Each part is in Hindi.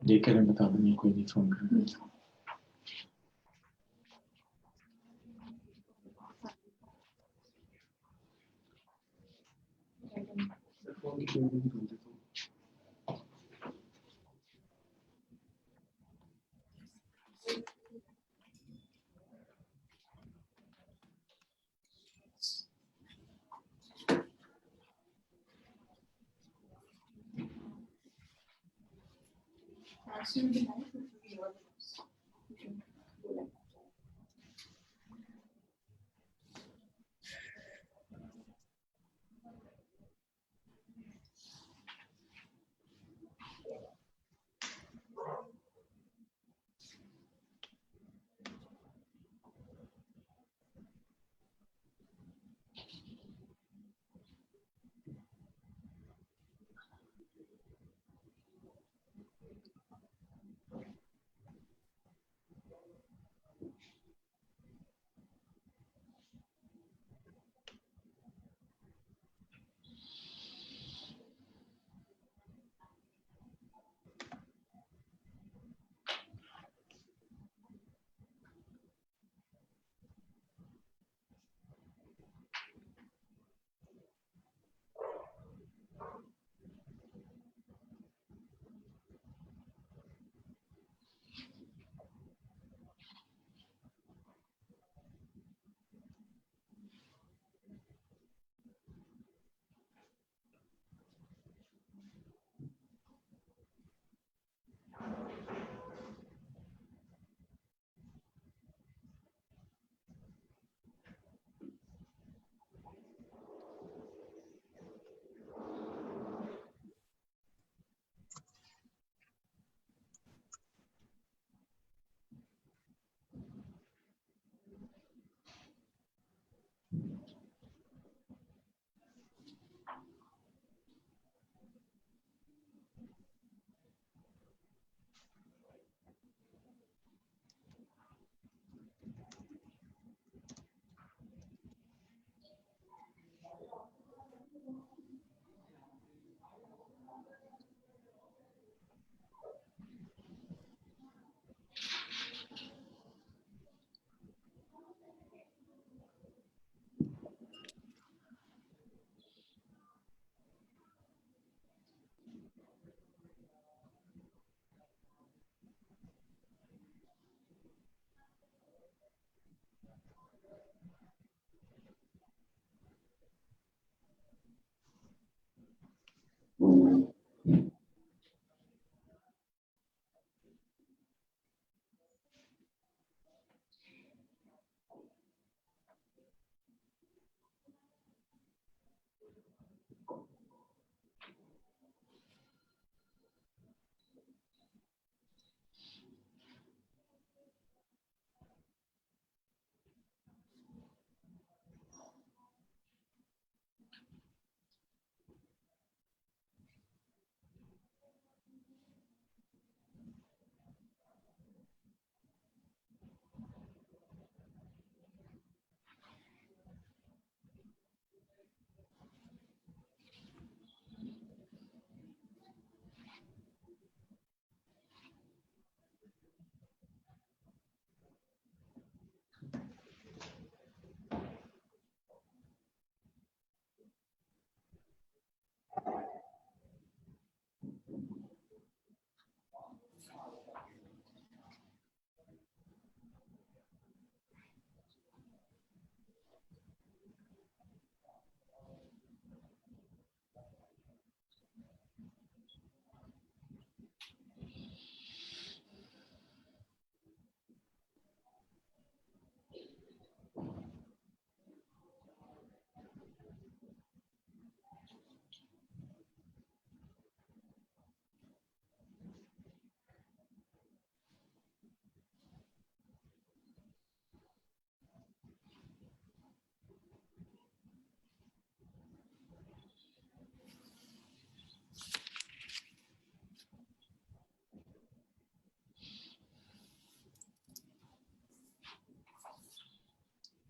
देख कर बता दूंगी, कोई नहीं, फोन कर।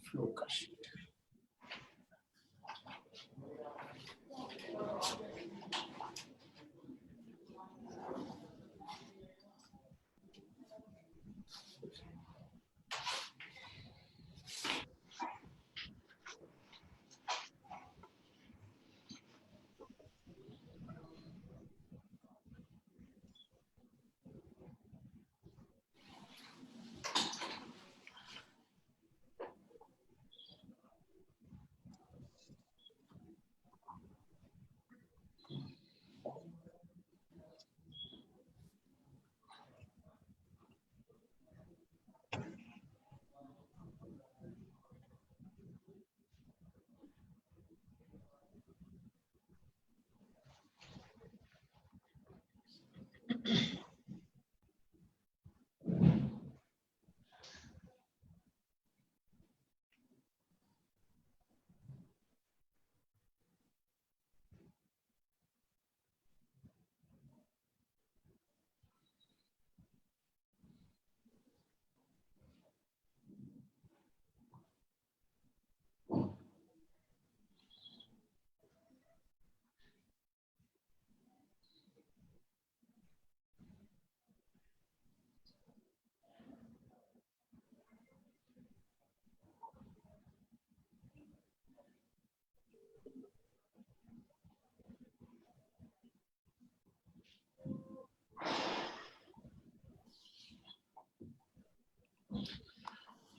फ्लो का sheet.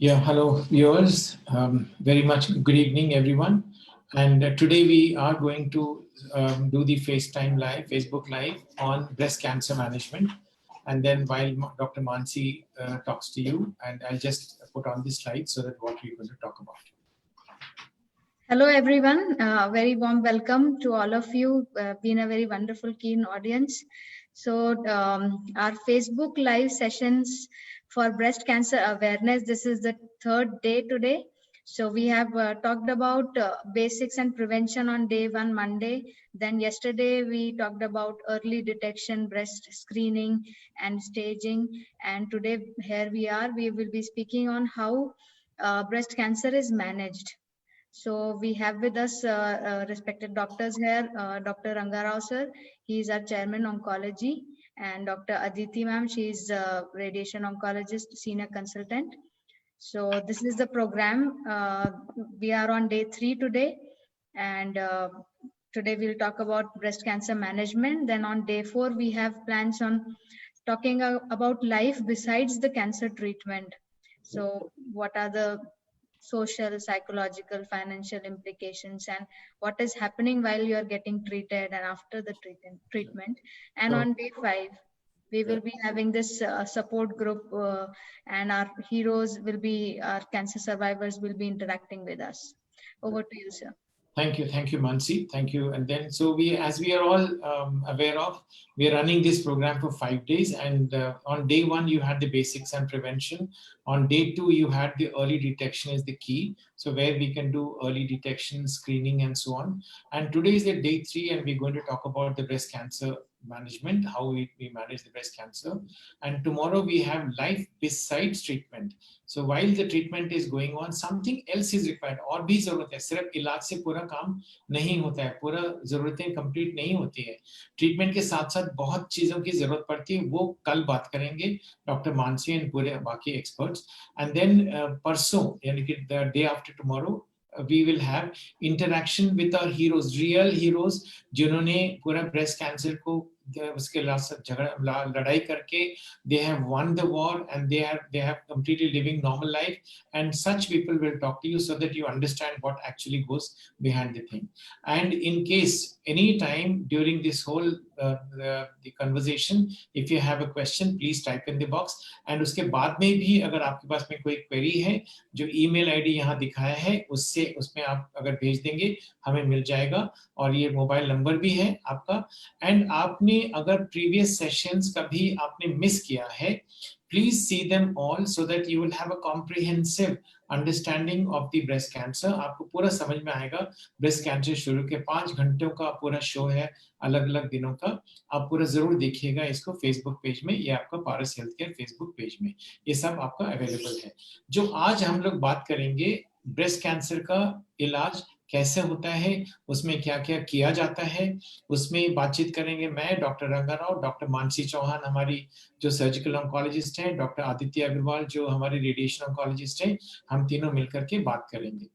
Yeah, hello viewers. Very much good evening, everyone. And today we are going to do the FaceTime Live, Facebook Live on breast cancer management. And then while Dr. Mansi talks to you, and I'll just put on the slide so that what we're going to talk about. Hello everyone, very warm welcome to all of you. Been a very wonderful, keen audience. So our Facebook Live sessions for breast cancer awareness, this is the third day today. So we have talked about basics and prevention on day 1, Monday. Then yesterday we talked about early detection, breast screening and staging. And today here we will be speaking on how breast cancer is managed. So we have with us respected doctors here, Dr. Rangarao sir, he is our chairman oncology, and Dr. Aditi ma'am, she is radiation oncologist, senior consultant. So this is the program. We are on day 3 today, and today we'll talk about breast cancer management. Then on day 4, we have plans on talking about life besides the cancer treatment. So what are the social, psychological, financial implications, and what is happening while you are getting treated and after the treatment. And on day 5, we will be having this support group, and our heroes will be, our cancer survivors will be interacting with us. Over to you, sir. Thank you, Mansi. Thank you. And then, so as we are all aware of, we are running this program for 5 days. And on day 1, you had the basics and prevention. On day 2, you had the early detection is the key. So where we can do early detection, screening, and so on. And today is the day 3, and we're going to talk about the breast cancer management, how we manage the breast cancer. And tomorrow we have life besides treatment. So while the treatment is going on, something else is required. और भी जरूरत है, सिर्फ इलाज से पूरा काम नहीं होता है, पूरा जरूरतें कंप्लीट नहीं होती है. ट्रीटमेंट के साथ साथ बहुत चीजों की जरूरत पड़ती है, वो कल बात करेंगे डॉक्टर मानसी एंड पूरे बाकी एक्सपर्ट्स. एंड देन परसों यानी कि the day after tomorrow we will have interaction with our heroes, real heroes, जिन्होंने पूरा breast cancer को उसके लड़ाई करके they have won the war, and they have completely living normal life, and such people will talk to you so that you understand what actually goes behind the thing. And in case any time during this whole the conversation, if you have a question, please type in the box. And उसके बाद में भी अगर आपके पास में कोई query है, जो email ID यहाँ दिखाया है, उसमें आप अगर भेज देंगे हमें मिल जाएगा, और ये मोबाइल नंबर भी है आपका. एंड आपने अगर प्रीवियस सेशंस कभी आपने मिस किया है, please see them all so that you will have a comprehensive understanding of the breast cancer. आपको पूरा समझ में आएगा. ब्रेस्ट कैंसर शुरू के 5 घंटों का पूरा शो है, अलग अलग दिनों का. आप पूरा जरूर देखिएगा इसको फेसबुक पेज में, ये आपका पारस हेल्थ केयर फेसबुक पेज में ये सब आपका अवेलेबल है. जो आज हम लोग बात करेंगे, ब्रेस्ट कैंसर का इलाज कैसे होता है, उसमें क्या क्या किया जाता है, उसमें बातचीत करेंगे मैं, डॉक्टर रंगाराव, डॉक्टर मानसी चौहान हमारी जो सर्जिकल ऑन्कोलॉजिस्ट हैं, डॉक्टर आदित्य अग्रवाल जो हमारे रेडिएशन ऑन्कोलॉजिस्ट हैं. हम तीनों मिलकर के बात करेंगे.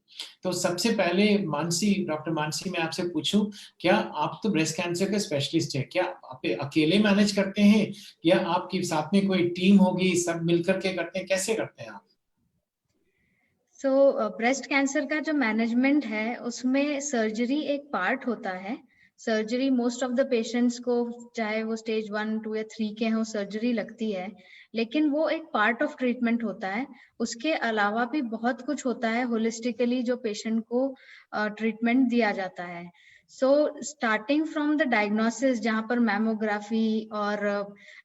तो सबसे पहले डॉक्टर मानसी, मैं आपसे पूछूं, क्या आप तो ब्रेस्ट कैंसर के स्पेशलिस्ट हैं, क्या आप अकेले मैनेज करते हैं या आपके साथ में कोई टीम होगी, सब मिलकर के करते हैं, कैसे करते हैं आप? सो ब्रेस्ट कैंसर का जो मैनेजमेंट है उसमें सर्जरी एक पार्ट होता है. Surgery most of the patients को, चाहे वो स्टेज 1, 2 या 3 के हों, सर्जरी लगती है, लेकिन वो एक पार्ट ऑफ ट्रीटमेंट होता है. उसके अलावा भी बहुत कुछ होता है होलिस्टिकली जो पेशेंट को ट्रीटमेंट दिया जाता है. So starting from the diagnosis, जहाँ पर मैमोग्राफी और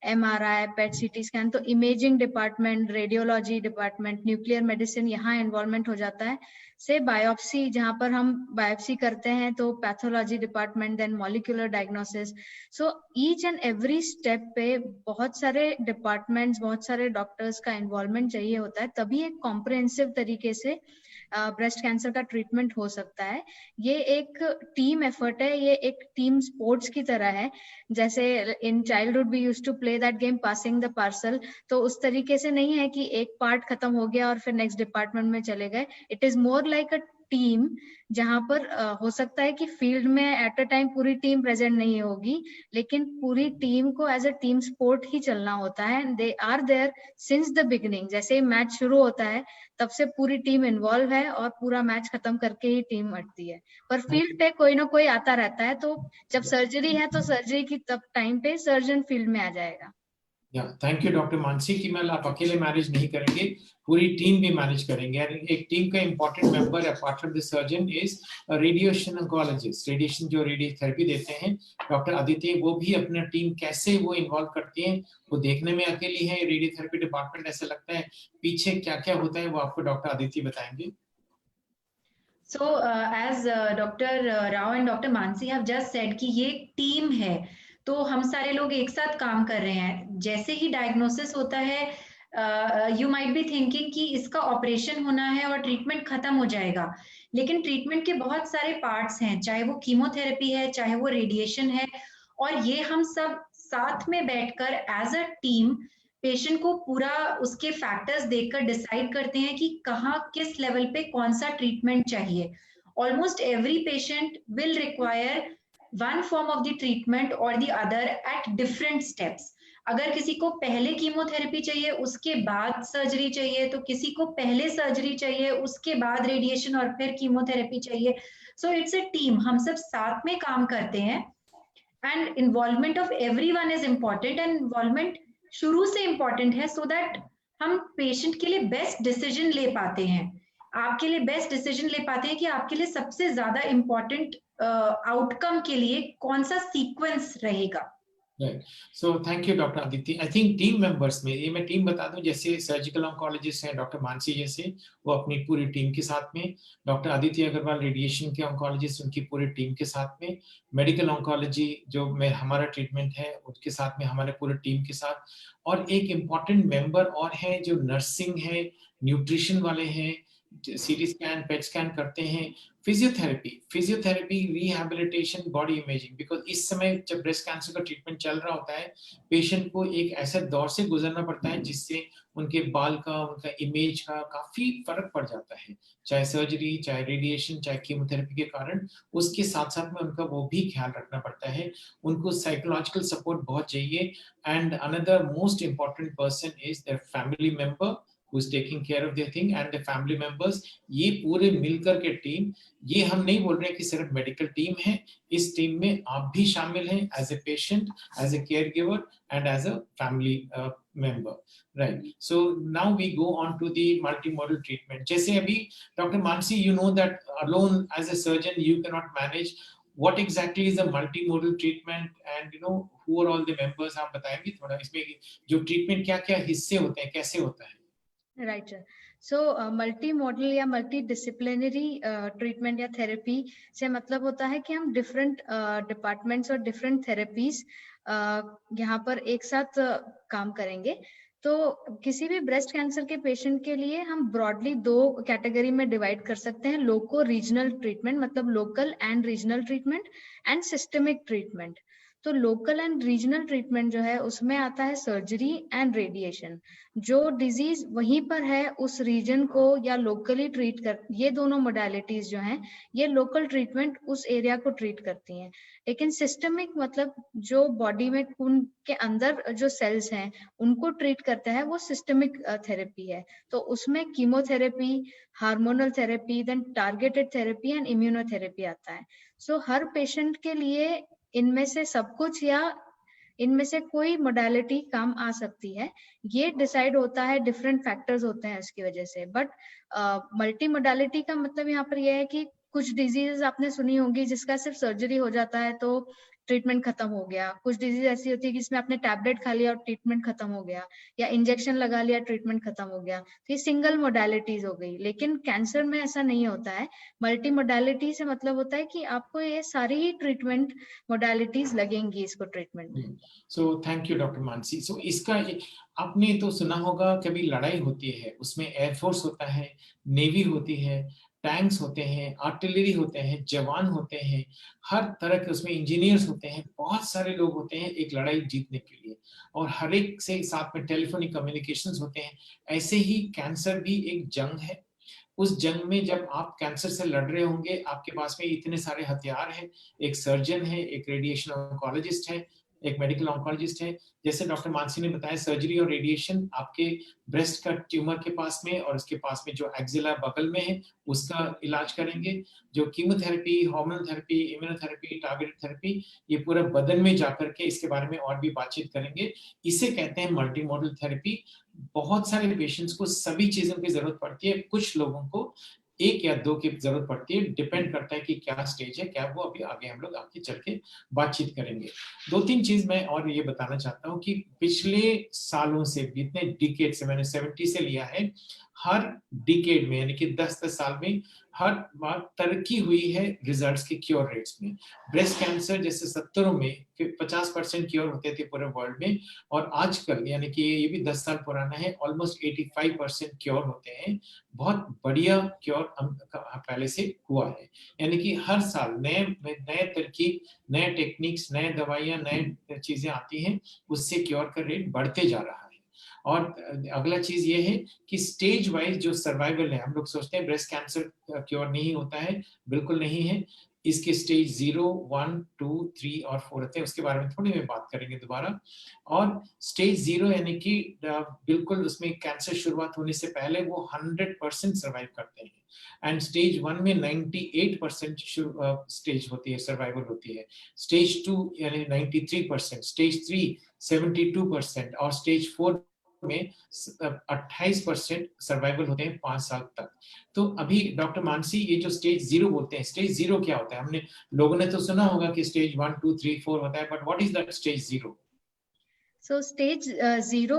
MRI, पेट CT स्कैन, तो imaging department, radiology department, nuclear medicine यहाँ इन्वॉल्वमेंट हो जाता है. से बायोप्सी, जहाँ पर हम बायोप्सी करते हैं, तो pathology department, then molecular diagnosis. So each and every step पे बहुत सारे डिपार्टमेंट्स, बहुत सारे डॉक्टर्स का इन्वॉल्वमेंट चाहिए होता है, तभी एक कॉम्प्रिहेंसिव तरीके से ब्रेस्ट कैंसर का ट्रीटमेंट हो सकता है. ये एक टीम एफर्ट है, ये एक टीम स्पोर्ट्स की तरह है. जैसे in childhood we used to play that game passing the parcel, तो उस तरीके से नहीं है कि एक पार्ट खत्म हो गया और फिर नेक्स्ट डिपार्टमेंट में चले गए. It is more like a team, जहां पर हो सकता है कि फील्ड में एट अ टाइम पूरी टीम प्रेजेंट नहीं होगी, लेकिन पूरी टीम को एज अ टीम स्पोर्ट ही चलना होता है। They are there since the beginning, जैसे मैच शुरू होता है तब से पूरी टीम इन्वॉल्व है और पूरा मैच खत्म करके ही टीम हटती है। पर फील्ड पे कोई ना कोई आता रहता है, तो जब सर्जरी है तो सर्जरी की तब टाइम पे सर्जन फील्ड में आ जाएगा। थैंक यू डॉक्टर मानसी कि मैं आप अकेले मैनेज नहीं करेंगे, पूरी टीम भी मैनेज करेंगे। एक टीम का important member apart from the surgeon is radiation oncologist, radiation जो रेडियोथेरेपी देते हैं डॉक्टर आदित्य, वो भी अपना टीम कैसे वो इन्वॉल्व करती हैं। वो देखने में अकेली है रेडियोथेरेपी डिपार्टमेंट ऐसा लगता है, पीछे क्या क्या होता है वो आपको डॉक्टर आदित्य बताएंगे। So as Dr. Rao and Dr. Mansi have just said कि ये टीम है, तो हम सारे लोग एक साथ काम कर रहे हैं। जैसे ही डायग्नोसिस होता है, यू माइट बी थिंकिंग कि इसका ऑपरेशन होना है और ट्रीटमेंट खत्म हो जाएगा, लेकिन ट्रीटमेंट के बहुत सारे पार्ट्स हैं, चाहे वो कीमोथेरेपी है, चाहे वो रेडिएशन है, और ये हम सब साथ में बैठकर एज अ टीम पेशेंट को पूरा उसके फैक्टर्स देखकर डिसाइड करते हैं कि कहाँ किस लेवल पे कौन सा ट्रीटमेंट चाहिए। Almost every patient will require one form of the treatment or the other at different steps. अगर किसी को पहले कीमोथेरेपी चाहिए उसके बाद सर्जरी चाहिए, तो किसी को पहले सर्जरी चाहिए उसके बाद रेडिएशन और फिर कीमोथेरेपी चाहिए। सो इट्स अ टीम, हम सब साथ में काम करते हैं and involvement of everyone is important, and involvement शुरू से इम्पोर्टेंट है सो दैट हम पेशेंट के लिए बेस्ट डिसीजन ले पाते हैं, आपके लिए बेस्ट डिसीजन ले पाते हैं कि आपके लिए सबसे ज्यादा इम्पोर्टेंट आउटकम के लिए कौन सा सीक्वेंस रहेगा। Right, so thank you doctor Aditya. I think team members में ये मैं टीम बता दूं, जैसे सर्जिकल ऑन्कोलॉजिस्ट हैं डॉक्टर मानसी जैसे, वो अपनी पूरी टीम के साथ में, डॉक्टर आदित्य अग्रवाल रेडिएशन के ऑन्कोलॉजिस्ट उनकी पूरी टीम के साथ में, मेडिकल ऑन्कोलॉजी जो में हमारा ट्रीटमेंट है उनके साथ में, हमारे पूरे टीम के साथ, और एक इम्पॉर्टेंट मेंबर और है जो नर्सिंग है, न्यूट्रिशन वाले हैं, सीटी स्कैन पेट स्कैन करते हैं, physiotherapy rehabilitation, body imaging. Because इस समय जब ब्रेस्ट कैंसर का ट्रीटमेंट चल रहा होता है, पेशेंट को एक ऐसे दौर से गुजरना पड़ता है जिससे उनके बाल का, उनका इमेज का काफी फर्क पड़ जाता है, चाहे सर्जरी, चाहे रेडिएशन, चाहे कीमोथेरेपी के कारण। उसके साथ साथ में उनका वो भी ख्याल रखना पड़ता है, उनको साइकोलॉजिकल सपोर्ट बहुत चाहिए। And another most important person is their family member who is taking care of their thing and the family members। ये पूरे मिलकर के टीम, ये हम नहीं बोल रहे कि सिर्फ मेडिकल टीम है, इस टीम में आप भी शामिल हैं as a patient, as a care giver and as a family member, right? So now we go on to the multimodal treatment। जैसे अभी doctor Mansi, you know that alone as a surgeon you cannot manage। What exactly is a multimodal treatment and you know who are all the members? आप बताएंगे थोड़ा इसमें जो ट्रीटमेंट क्या क्या हिस्से होते हैं, कैसे होता है? Right sir, so multi modal या मल्टी डिसिप्लिनरी ट्रीटमेंट या थेरेपी से मतलब होता है कि हम डिफरेंट डिपार्टमेंट्स और डिफरेंट थेरेपीज यहाँ पर एक साथ काम करेंगे। तो किसी भी ब्रेस्ट कैंसर के पेशेंट के लिए हम ब्रॉडली दो कैटेगरी में डिवाइड कर सकते हैं, लोको रीजनल ट्रीटमेंट मतलब local and regional treatment, and systemic treatment. तो लोकल एंड रीजनल ट्रीटमेंट जो है उसमें आता है सर्जरी एंड रेडिएशन। जो डिजीज वहीं पर है उस रीजन को या लोकली ट्रीट कर, ये दोनों मोडालिटीज जो हैं ये लोकल ट्रीटमेंट उस एरिया को ट्रीट करती हैं। लेकिन सिस्टमिक मतलब जो बॉडी में खून के अंदर जो सेल्स हैं उनको ट्रीट करता है, वो सिस्टमिक थेरेपी है। तो उसमें chemotherapy, hormonal therapy, then targeted therapy and immunotherapy आता है। सो हर पेशेंट के लिए इनमें से सब कुछ या इनमें से कोई मोडालिटी काम आ सकती है, ये डिसाइड होता है, डिफरेंट फैक्टर्स होते हैं इसकी वजह से। बट मल्टी मोडालिटी का मतलब यहाँ पर यह है कि कुछ डिजीजेस आपने सुनी होगी जिसका सिर्फ सर्जरी हो जाता है तो ट्रीटमेंट खत्म हो गया, कुछ डिजीज ऐसी होती है कि जिसमें आपने टैबलेट खा लिया और ट्रीटमेंट खत्म हो गया, या इंजेक्शन लगा लिया ट्रीटमेंट खत्म हो गया। तो ये सिंगल मोडालिटीज हो गई, लेकिन कैंसर में ऐसा नहीं होता है। मल्टी मोडालिटी से मतलब होता है कि आपको ये सारी ही ट्रीटमेंट मोडालिटीज लगेंगी इसको ट्रीटमेंट में। So thank you doctor Mansi. So इसका आपने तो सुना होगा, कभी लड़ाई होती है उसमें एयरफोर्स होता है, नेवी होती है, टैंक्स होते हैं, आर्टिलरी होते हैं, जवान होते हैं, हर तरह के उसमें इंजीनियर्स होते हैं, बहुत सारे लोग होते हैं एक लड़ाई जीतने के लिए, और हर एक से साथ में टेलीफोनिक कम्युनिकेशंस होते हैं। ऐसे ही कैंसर भी एक जंग है, उस जंग में जब आप कैंसर से लड़ रहे होंगे, आपके पास में इतने सारे हथियार हैं, एक सर्जन है, एक रेडिएशन ऑन्कोलॉजिस्ट है, एक मेडिकल ऑन्कोलॉजिस्ट है। जैसे डॉक्टर मानसी ने बताया, सर्जरी और रेडिएशन आपके ब्रेस्ट का ट्यूमर के पास में और उसके पास में जो एक्सिला बगल में है उसका इलाज करेंगे। जो chemotherapy, hormonal therapy, immunotherapy, targeted therapy, ये पूरा बदन में जाकर के इसके बारे में और भी बातचीत करेंगे। इसे कहते हैं मल्टी मॉडल थेरेपी। बहुत सारे पेशेंट्स को सभी चीजों की जरूरत पड़ती है, कुछ लोगों को एक या दो की जरूरत पड़ती है, डिपेंड करता है कि क्या स्टेज है, क्या वो अभी आगे हम लोग आगे चल के बातचीत करेंगे। 2-3 चीज मैं और ये बताना चाहता हूँ कि पिछले सालों से, इतने डिकेड से, मैंने 70 से लिया है, हर डिकेड में यानी कि 10-10 साल में हर बार तरक्की हुई है रिजल्ट्स के क्योर रेट्स में। ब्रेस्ट कैंसर जैसे 70 में 50% क्योर होते थे पूरे वर्ल्ड में, और आजकल यानी कि ये भी 10 साल पुराना है, ऑलमोस्ट 85% क्योर होते हैं। बहुत बढ़िया क्योर पहले से हुआ है। यानी कि हर साल नए तरकीब, नए टेक्निक्स, नए दवाइयां, नए चीजें आती हैं, उससे क्योर का रेट बढ़ते जा रहा है। और अगला चीज ये है कि स्टेज वाइज जो सर्वाइवल है, हम लोग सोचते हैं ब्रेस्ट कैंसर क्योर नहीं होता है, बिल्कुल नहीं है। इसके स्टेज 0, 1, 2, 3 और 4 होते हैं, उसके बारे में थोड़ी में बात करेंगे दोबारा। और स्टेज 0 यानी कि बिल्कुल उसमें कैंसर शुरुआत होने से पहले वो 100% सर्वाइव करते हैं। एंड स्टेज 1 में 98% स्टेज होती है, सर्वाइवल होती है। स्टेज 2 यानी 93%, स्टेज 3 72% और स्टेज 4 में 28% सर्वाइवल होते हैं 5 साल तक। तो अभी डॉक्टर मानसी, ये जो स्टेज 0 बोलते हैं, स्टेज 0 क्या होता है? हमने लोगों ने तो सुना होगा कि स्टेज 1, 2, 3, 4 होता है, but what is that stage 0? So stage 0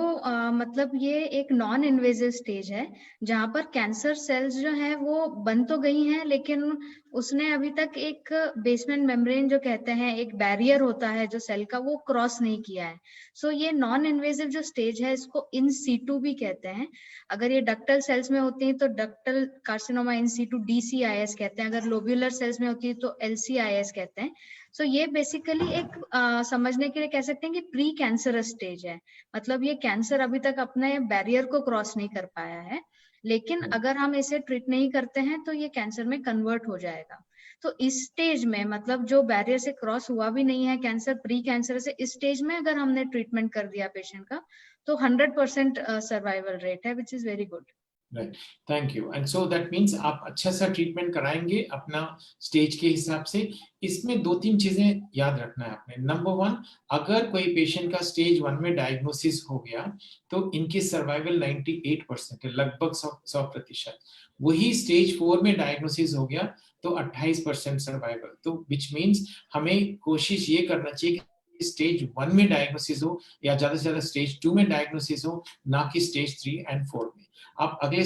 मतलब ये एक नॉन इन्वेजिव स्टेज है, जहाँ पर कैंसर सेल्स जो है वो बन तो गई हैं, लेकिन उसने अभी तक एक बेसमेंट मेम्ब्रेन जो कहते हैं, एक बैरियर होता है जो सेल का, वो क्रॉस नहीं किया है। सो ये नॉन इन्वेजिव जो स्टेज है, इसको इन सीटू भी कहते हैं। अगर ये डक्टल सेल्स में होती है तो ductal carcinoma in situ DCIS कहते हैं, अगर लोब्यूलर सेल्स में होती है तो LCIS कहते हैं। सो ये बेसिकली एक समझने के लिए कह सकते हैं कि प्री कैंसरस स्टेज है। मतलब ये कैंसर अभी तक अपने बैरियर को क्रॉस नहीं कर पाया है, लेकिन अगर हम इसे ट्रीट नहीं करते हैं तो ये कैंसर में कन्वर्ट हो जाएगा। तो इस स्टेज में, मतलब जो बैरियर से क्रॉस हुआ भी नहीं है कैंसर, प्री कैंसर से, इस स्टेज में अगर हमने ट्रीटमेंट कर दिया पेशेंट का, तो 100% सर्वाइवल रेट है, which is very good. Right, thank you. And so that means आप अच्छा सा ट्रीटमेंट कराएंगे अपना स्टेज के हिसाब से। इसमें 2-3 चीजें याद रखना है आपने। नंबर 1, अगर कोई पेशेंट का स्टेज 1 में डायग्नोसिस हो गया तो इनकी सर्वाइवल 98% है, लगभग 100%। वही स्टेज 4 में डायग्नोसिस हो गया तो 28% सर्वाइवल। तो विच मीन्स हमें कोशिश ये करना चाहिए कि स्टेज 1 में डायग्नोसिस हो या ज्यादा से ज्यादा स्टेज 2 में डायग्नोसिस हो, ना कि स्टेज 3 एंड 4 में। आप अगले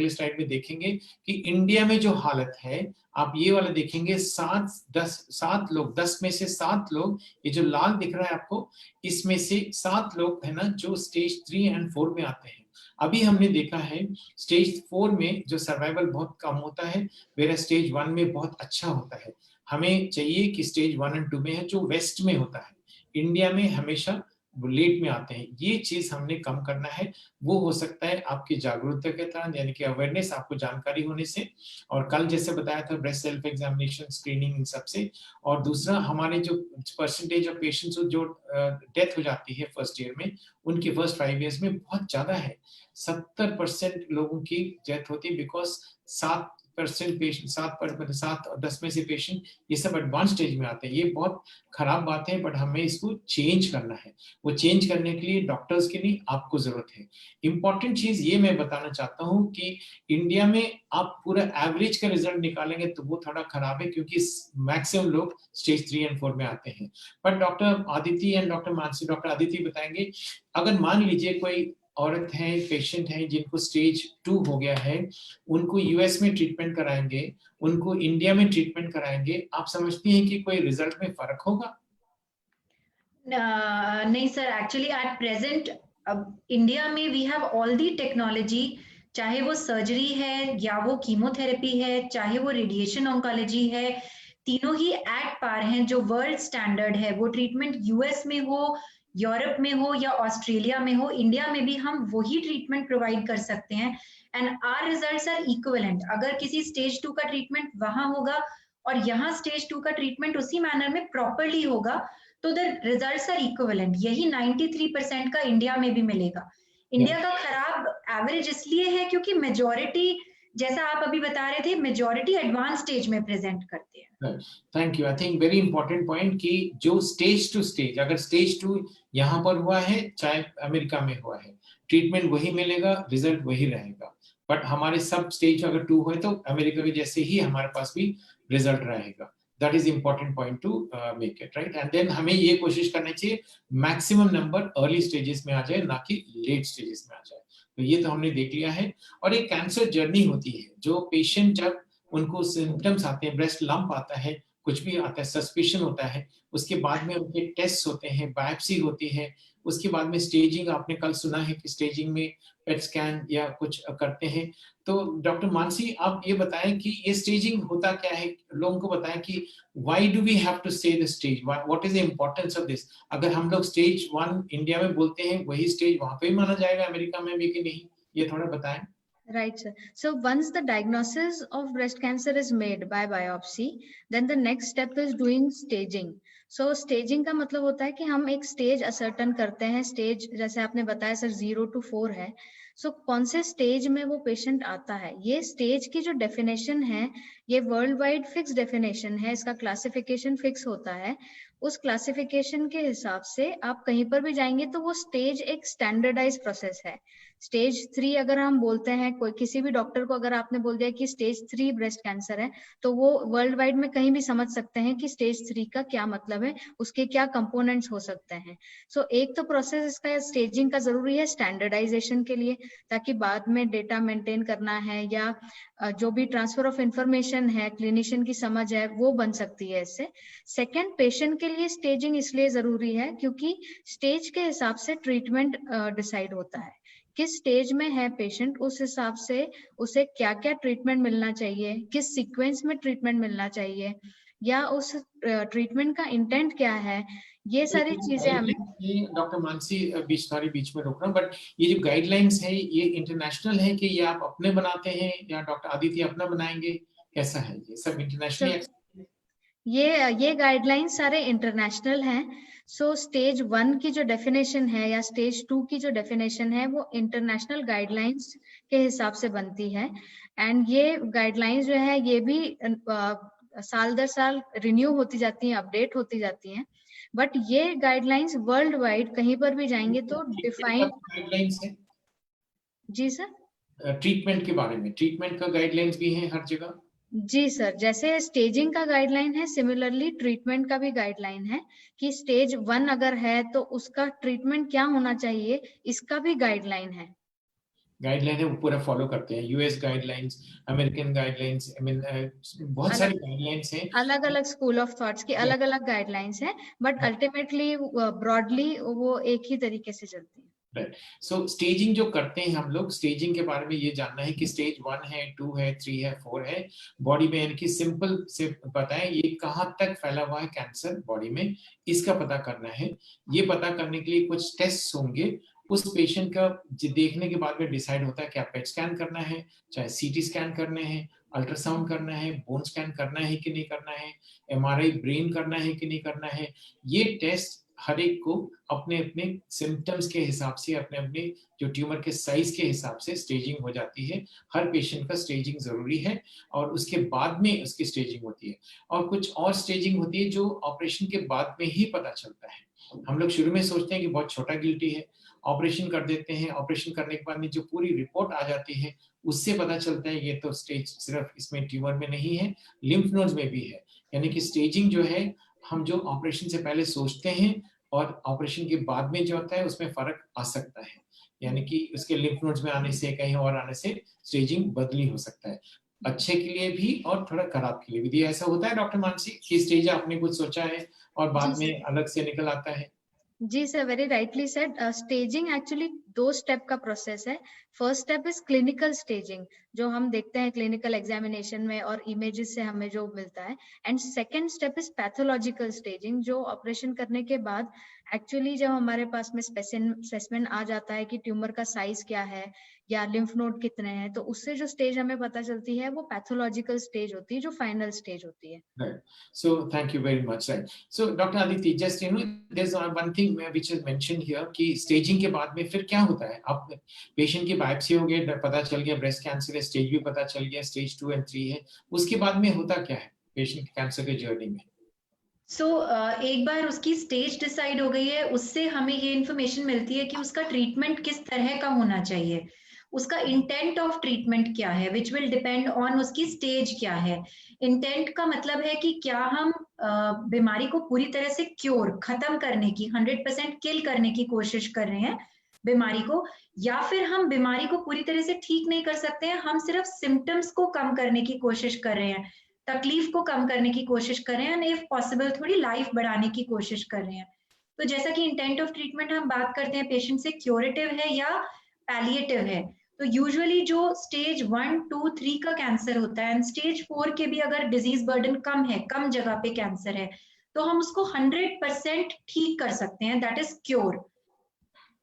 स्लाइड में देखेंगे कि इंडिया में जो हालत है, आप ये वाला देखेंगे, 7 लोग, 10 में से 7 लोग, ये जो लाल दिख रहा है आपको, इसमें से 7 लोग है ना जो स्टेज 3 एंड 4 में आते हैं। अभी हमने देखा है स्टेज 4 में जो सर्वाइवल बहुत कम होता है, मेरा स्टेज 1 में बहुत अच्छा होता है। हमें चाहिए कि स्टेज 1 एंड 2 में है, जो वेस्ट में होता है, इंडिया में हमेशा वो लेट में आते हैं। ये चीज हमने कम करना है। वो हो सकता है आपकी जागरूकता के तहत, यानी कि अवेयरनेस, आपको जानकारी होने से, और कल जैसे बताया था ब्रेस्ट सेल्फ एग्जामिनेशन, स्क्रीनिंग, इन सबसे। और दूसरा, हमारे जो परसेंटेज ऑफ पेशेंट्स जो डेथ हो जाती है फर्स्ट ईयर में, उनके फर्स्ट 5 इयर्स में बहुत ज्यादा है। 70% लोगों की डेथ होती है बिकॉज 7% पेशेंट, 7 और 10 में से पेशेंट, ये सब एडवांस स्टेज में आते हैं। ये बहुत खराब बात है, बट हमें इसको चेंज करना है। वो चेंज करने के लिए डॉक्टर्स की नहीं, आपको जरूरत है। इंपॉर्टेंट चीज ये मैं बताना चाहता हूँ कि इंडिया में आप पूरा एवरेज का रिजल्ट निकालेंगे तो वो थोड़ा खराब है, क्योंकि मैक्सिमम लोग स्टेज 3 एंड 4 में आते हैं। But doctor Aditi and doctor Mansi, doctor Aditi बताएंगे, अगर मान लीजिए कोई औरत है, पेशेंट है, जिनको स्टेज 2 हो गया है, उनको यूएस में ट्रीटमेंट कराएंगे, उनको इंडिया में ट्रीटमेंट कराएंगे, आप समझती हैं कि कोई रिजल्ट में फर्क होगा? नहीं सर, एक्चुअली एट प्रेजेंट अब इंडिया में we have all the technology, चाहे वो सर्जरी है या वो कीमोथेरेपी है, चाहे वो रेडिएशन ऑन्कोलॉजी है, तीनों ही एट पार हैं। जो वर्ल्ड स्टैंडर्ड है, वो ट्रीटमेंट यूएस में हो, यूरोप में हो या ऑस्ट्रेलिया में हो, इंडिया में भी हम वही ट्रीटमेंट प्रोवाइड कर सकते हैं। And our results are equivalent. अगर किसी स्टेज 2 का ट्रीटमेंट वहां होगा और यहाँ स्टेज 2 का ट्रीटमेंट उसी मैनर में प्रॉपरली होगा, तो द रिजल्ट्स आर इक्विवेलेंट। यही 93% का इंडिया में भी मिलेगा। इंडिया का खराब एवरेज इसलिए है क्योंकि मेजॉरिटी, जैसा आप अभी बता रहे थे, मेजॉरिटी एडवांस स्टेज में प्रेजेंट करते हैं। Thank you. I think very important point कि जो स्टेज टू स्टेज, अगर स्टेज 2 यहाँ पर हुआ है चाहे अमेरिका में हुआ है, ट्रीटमेंट वही मिलेगा, रिजल्ट वही रहेगा। बट हमारे सब स्टेज अगर 2 हुए तो अमेरिका के जैसे ही हमारे पास भी रिजल्ट रहेगा। That is important point to make it right. And then हमें ये कोशिश करनी चाहिए मैक्सिमम नंबर अर्ली स्टेजेस में आ जाए, ना कि लेट स्टेजेस में आ जाए। तो ये तो हमने देख लिया है। और एक कैंसर जर्नी होती है, जो पेशेंट जब उनको सिम्टम्स आते हैं, ब्रेस्ट लंप आता है, कुछ भी आता है, सस्पिशन होता है, उसके बाद में उनके टेस्ट होते हैं, बायोप्सी होती है, उसके बाद में स्टेजिंग, आपने कल सुना है कि स्टेजिंग में पेट स्कैन या कुछ करते हैं। तो डॉक्टर मानसी, आप ये बताएं कि ये स्टेजिंग होता क्या है, लोगों को बताएं कि why do we have to say the stage, what is the importance of this. अगर हम लोग स्टेज 1 इंडिया में बोलते हैं, वही स्टेज वहां पे भी माना जाएगा अमेरिका में भी कि नहीं, ये थोड़ा बताएं। Right, sir. So once the diagnosis of breast cancer is made by biopsy, then the next step is doing staging. So staging का मतलब होता है कि हम एक स्टेज असर्टन करते हैं। स्टेज जैसे आपने बताया सर 0 to 4 है। सो कौन से स्टेज में वो पेशेंट आता है, ये स्टेज की जो डेफिनेशन है, ये वर्ल्ड वाइड फिक्स डेफिनेशन है, इसका क्लासिफिकेशन फिक्स होता है। उस क्लासिफिकेशन के हिसाब से आप कहीं पर भी जाएंगे तो वो स्टेज एक स्टैंडर्डाइज प्रोसेस है। स्टेज 3 अगर हम बोलते हैं, कोई किसी भी डॉक्टर को अगर आपने बोल दिया कि स्टेज 3 ब्रेस्ट कैंसर है, तो वो वर्ल्ड वाइड में कहीं भी समझ सकते हैं कि स्टेज 3 का क्या मतलब है, उसके क्या कंपोनेंट्स हो सकते हैं। सो एक तो प्रोसेस इसका स्टेजिंग का जरूरी है स्टैंडर्डाइजेशन के लिए, ताकि बाद में डेटा मेंटेन करना है या जो भी ट्रांसफर ऑफ इंफॉर्मेशन है, क्लिनिशियन की समझ है, वो बन सकती है इससे। सेकेंड, पेशेंट के लिए स्टेजिंग इसलिए जरूरी है क्योंकि स्टेज के हिसाब से ट्रीटमेंट डिसाइड होता है। किस स्टेज में है पेशेंट, उस हिसाब से उसे क्या क्या ट्रीटमेंट मिलना चाहिए, किस सीक्वेंस में ट्रीटमेंट मिलना चाहिए, या उस ट्रीटमेंट का इंटेंट क्या है, ये सारी चीजें हमें। डॉक्टर मानसी, बीच में रोक रहा हूँ, बट ये जो गाइडलाइंस है ये इंटरनेशनल है कि ये आप अपने बनाते हैं या डॉक्टर आदित्य अपना बनाएंगे, कैसा है ये सब इंटरनेशनली? ये गाइडलाइंस सारे इंटरनेशनल हैं। सो स्टेज 1 की जो डेफिनेशन है या स्टेज 2 की जो डेफिनेशन है, वो इंटरनेशनल गाइडलाइंस के हिसाब से बनती है। एंड ये गाइडलाइंस जो है ये भी साल दर साल रिन्यू होती जाती हैं, अपडेट होती जाती हैं। बट ये गाइडलाइंस वर्ल्ड वाइड कहीं पर भी जाएंगे तो डिफाइंड गाइडलाइंस है। जी सर, ट्रीटमेंट के बारे में, ट्रीटमेंट का गाइडलाइंस भी है हर जगह? जी सर, जैसे स्टेजिंग का गाइडलाइन है, सिमिलरली ट्रीटमेंट का भी गाइडलाइन है कि स्टेज 1 अगर है तो उसका ट्रीटमेंट क्या होना चाहिए, इसका भी गाइडलाइन है। गाइडलाइन है वो पूरा फॉलो करते हैं, US guidelines, American guidelines, I mean बहुत सारी गाइडलाइंस हैं, अलग अलग स्कूल ऑफ थॉट्स की अलग अलग गाइडलाइंस है, बट अल्टीमेटली ब्रॉडली वो एक ही तरीके से चलती है। राइट। सो स्टेजिंग जो करते हैं हम लोग, स्टेजिंग के बारे में ये जानना है कि स्टेज 1 है, 2 है, 3 है, 4 है बॉडी में, यानी कि सिंपल से बताएं ये कहाँ तक फैला हुआ है कैंसर बॉडी में, इसका पता करना है। ये पता करने के लिए कुछ टेस्ट होंगे, उस पेशेंट का देखने के बाद में डिसाइड होता है क्या पेट स्कैन करना है, चाहे सीटी स्कैन करने हैं, अल्ट्रासाउंड करना है, बोन स्कैन करना है कि नहीं करना है, एमआरआई ब्रेन करना है कि नहीं करना है। ये टेस्ट हर एक को अपने अपने सिम्टम्स के हिसाब से, अपने अपने जो ट्यूमर के साइज के हिसाब से स्टेजिंग हो जाती है। हर पेशेंट का स्टेजिंग जरूरी है और उसके बाद में उसकी स्टेजिंग होती है। और कुछ और स्टेजिंग होती है जो ऑपरेशन के बाद में ही पता चलता है। हम लोग शुरू में सोचते हैं कि बहुत छोटा गिल्टी है, ऑपरेशन कर देते हैं, ऑपरेशन करने के बाद में जो पूरी रिपोर्ट आ जाती है उससे पता चलता है ये तो स्टेज सिर्फ इसमें ट्यूमर में नहीं है, लिम्फ नोड्स में भी है। यानी कि स्टेजिंग जो है, हम जो ऑपरेशन से पहले सोचते हैं और ऑपरेशन के बाद में जो होता है उसमें फर्क आ सकता है। यानी कि उसके लिम्फ नोड्स में आने से, कहीं और आने से स्टेजिंग बदली हो सकता है, अच्छे के लिए भी और थोड़ा खराब के लिए भी। ऐसा होता है डॉक्टर मानसी कि स्टेज आपने कुछ सोचा है और बाद में अलग से निकल आता है? जी sir, very rightly said. Staging actually 2 step का प्रोसेस है। First step is clinical staging, जो हम देखते हैं क्लिनिकल एग्जामिनेशन में और इमेजेस से हमें जो मिलता है। And second step is pathological staging, जो ऑपरेशन करने के बाद एक्चुअली जब हमारे पास में स्पेसिमेन आ जाता है कि ट्यूमर का साइज क्या है या लिम्फ नोड कितने हैं, तो उससे जो स्टेज हमें पता चलती है वो पैथोलॉजिकल स्टेज होती है, जो फाइनल स्टेज होती है। Right. So thank you very much. Right. So Dr. Aditi, just there's one thing which is mentioned here कि staging के बाद में फिर क्या होता है? आप पेशेंट की बायोप्सी हो गई, पता चल गया ब्रेस्ट कैंसर है, स्टेज भी पता चल गया, स्टेज 2 और 3 है, उसके बाद में होता क्या है पेशेंट कैंसर के जर्नी में? एक बार उसकी स्टेज डिसाइड हो गई है, उससे हमें ये इन्फॉर्मेशन मिलती है कि उसका ट्रीटमेंट किस तरह का होना चाहिए, उसका इंटेंट ऑफ ट्रीटमेंट क्या है, विच विल डिपेंड ऑन उसकी स्टेज क्या है। इंटेंट का मतलब है कि क्या हम बीमारी को पूरी तरह से क्योर, खत्म करने की, 100% किल करने की कोशिश कर रहे हैं बीमारी को, या फिर हम बीमारी को पूरी तरह से ठीक नहीं कर सकते हैं, हम सिर्फ सिम्टम्स को कम करने की कोशिश कर रहे हैं, तकलीफ को कम करने की कोशिश कर रहे हैं, इफ पॉसिबल थोड़ी लाइफ बढ़ाने की कोशिश कर रहे हैं। तो जैसा कि इंटेंट ऑफ ट्रीटमेंट हम बात करते हैं पेशेंट से क्यूरेटिव है या पैलिएटिव है, तो यूजुअली जो स्टेज 1, 2, 3 का कैंसर होता है, स्टेज 4 के भी अगर डिजीज बर्डन कम है, कम जगह पे कैंसर है, तो हम उसको 100% ठीक कर सकते हैं, दैट इज क्योर।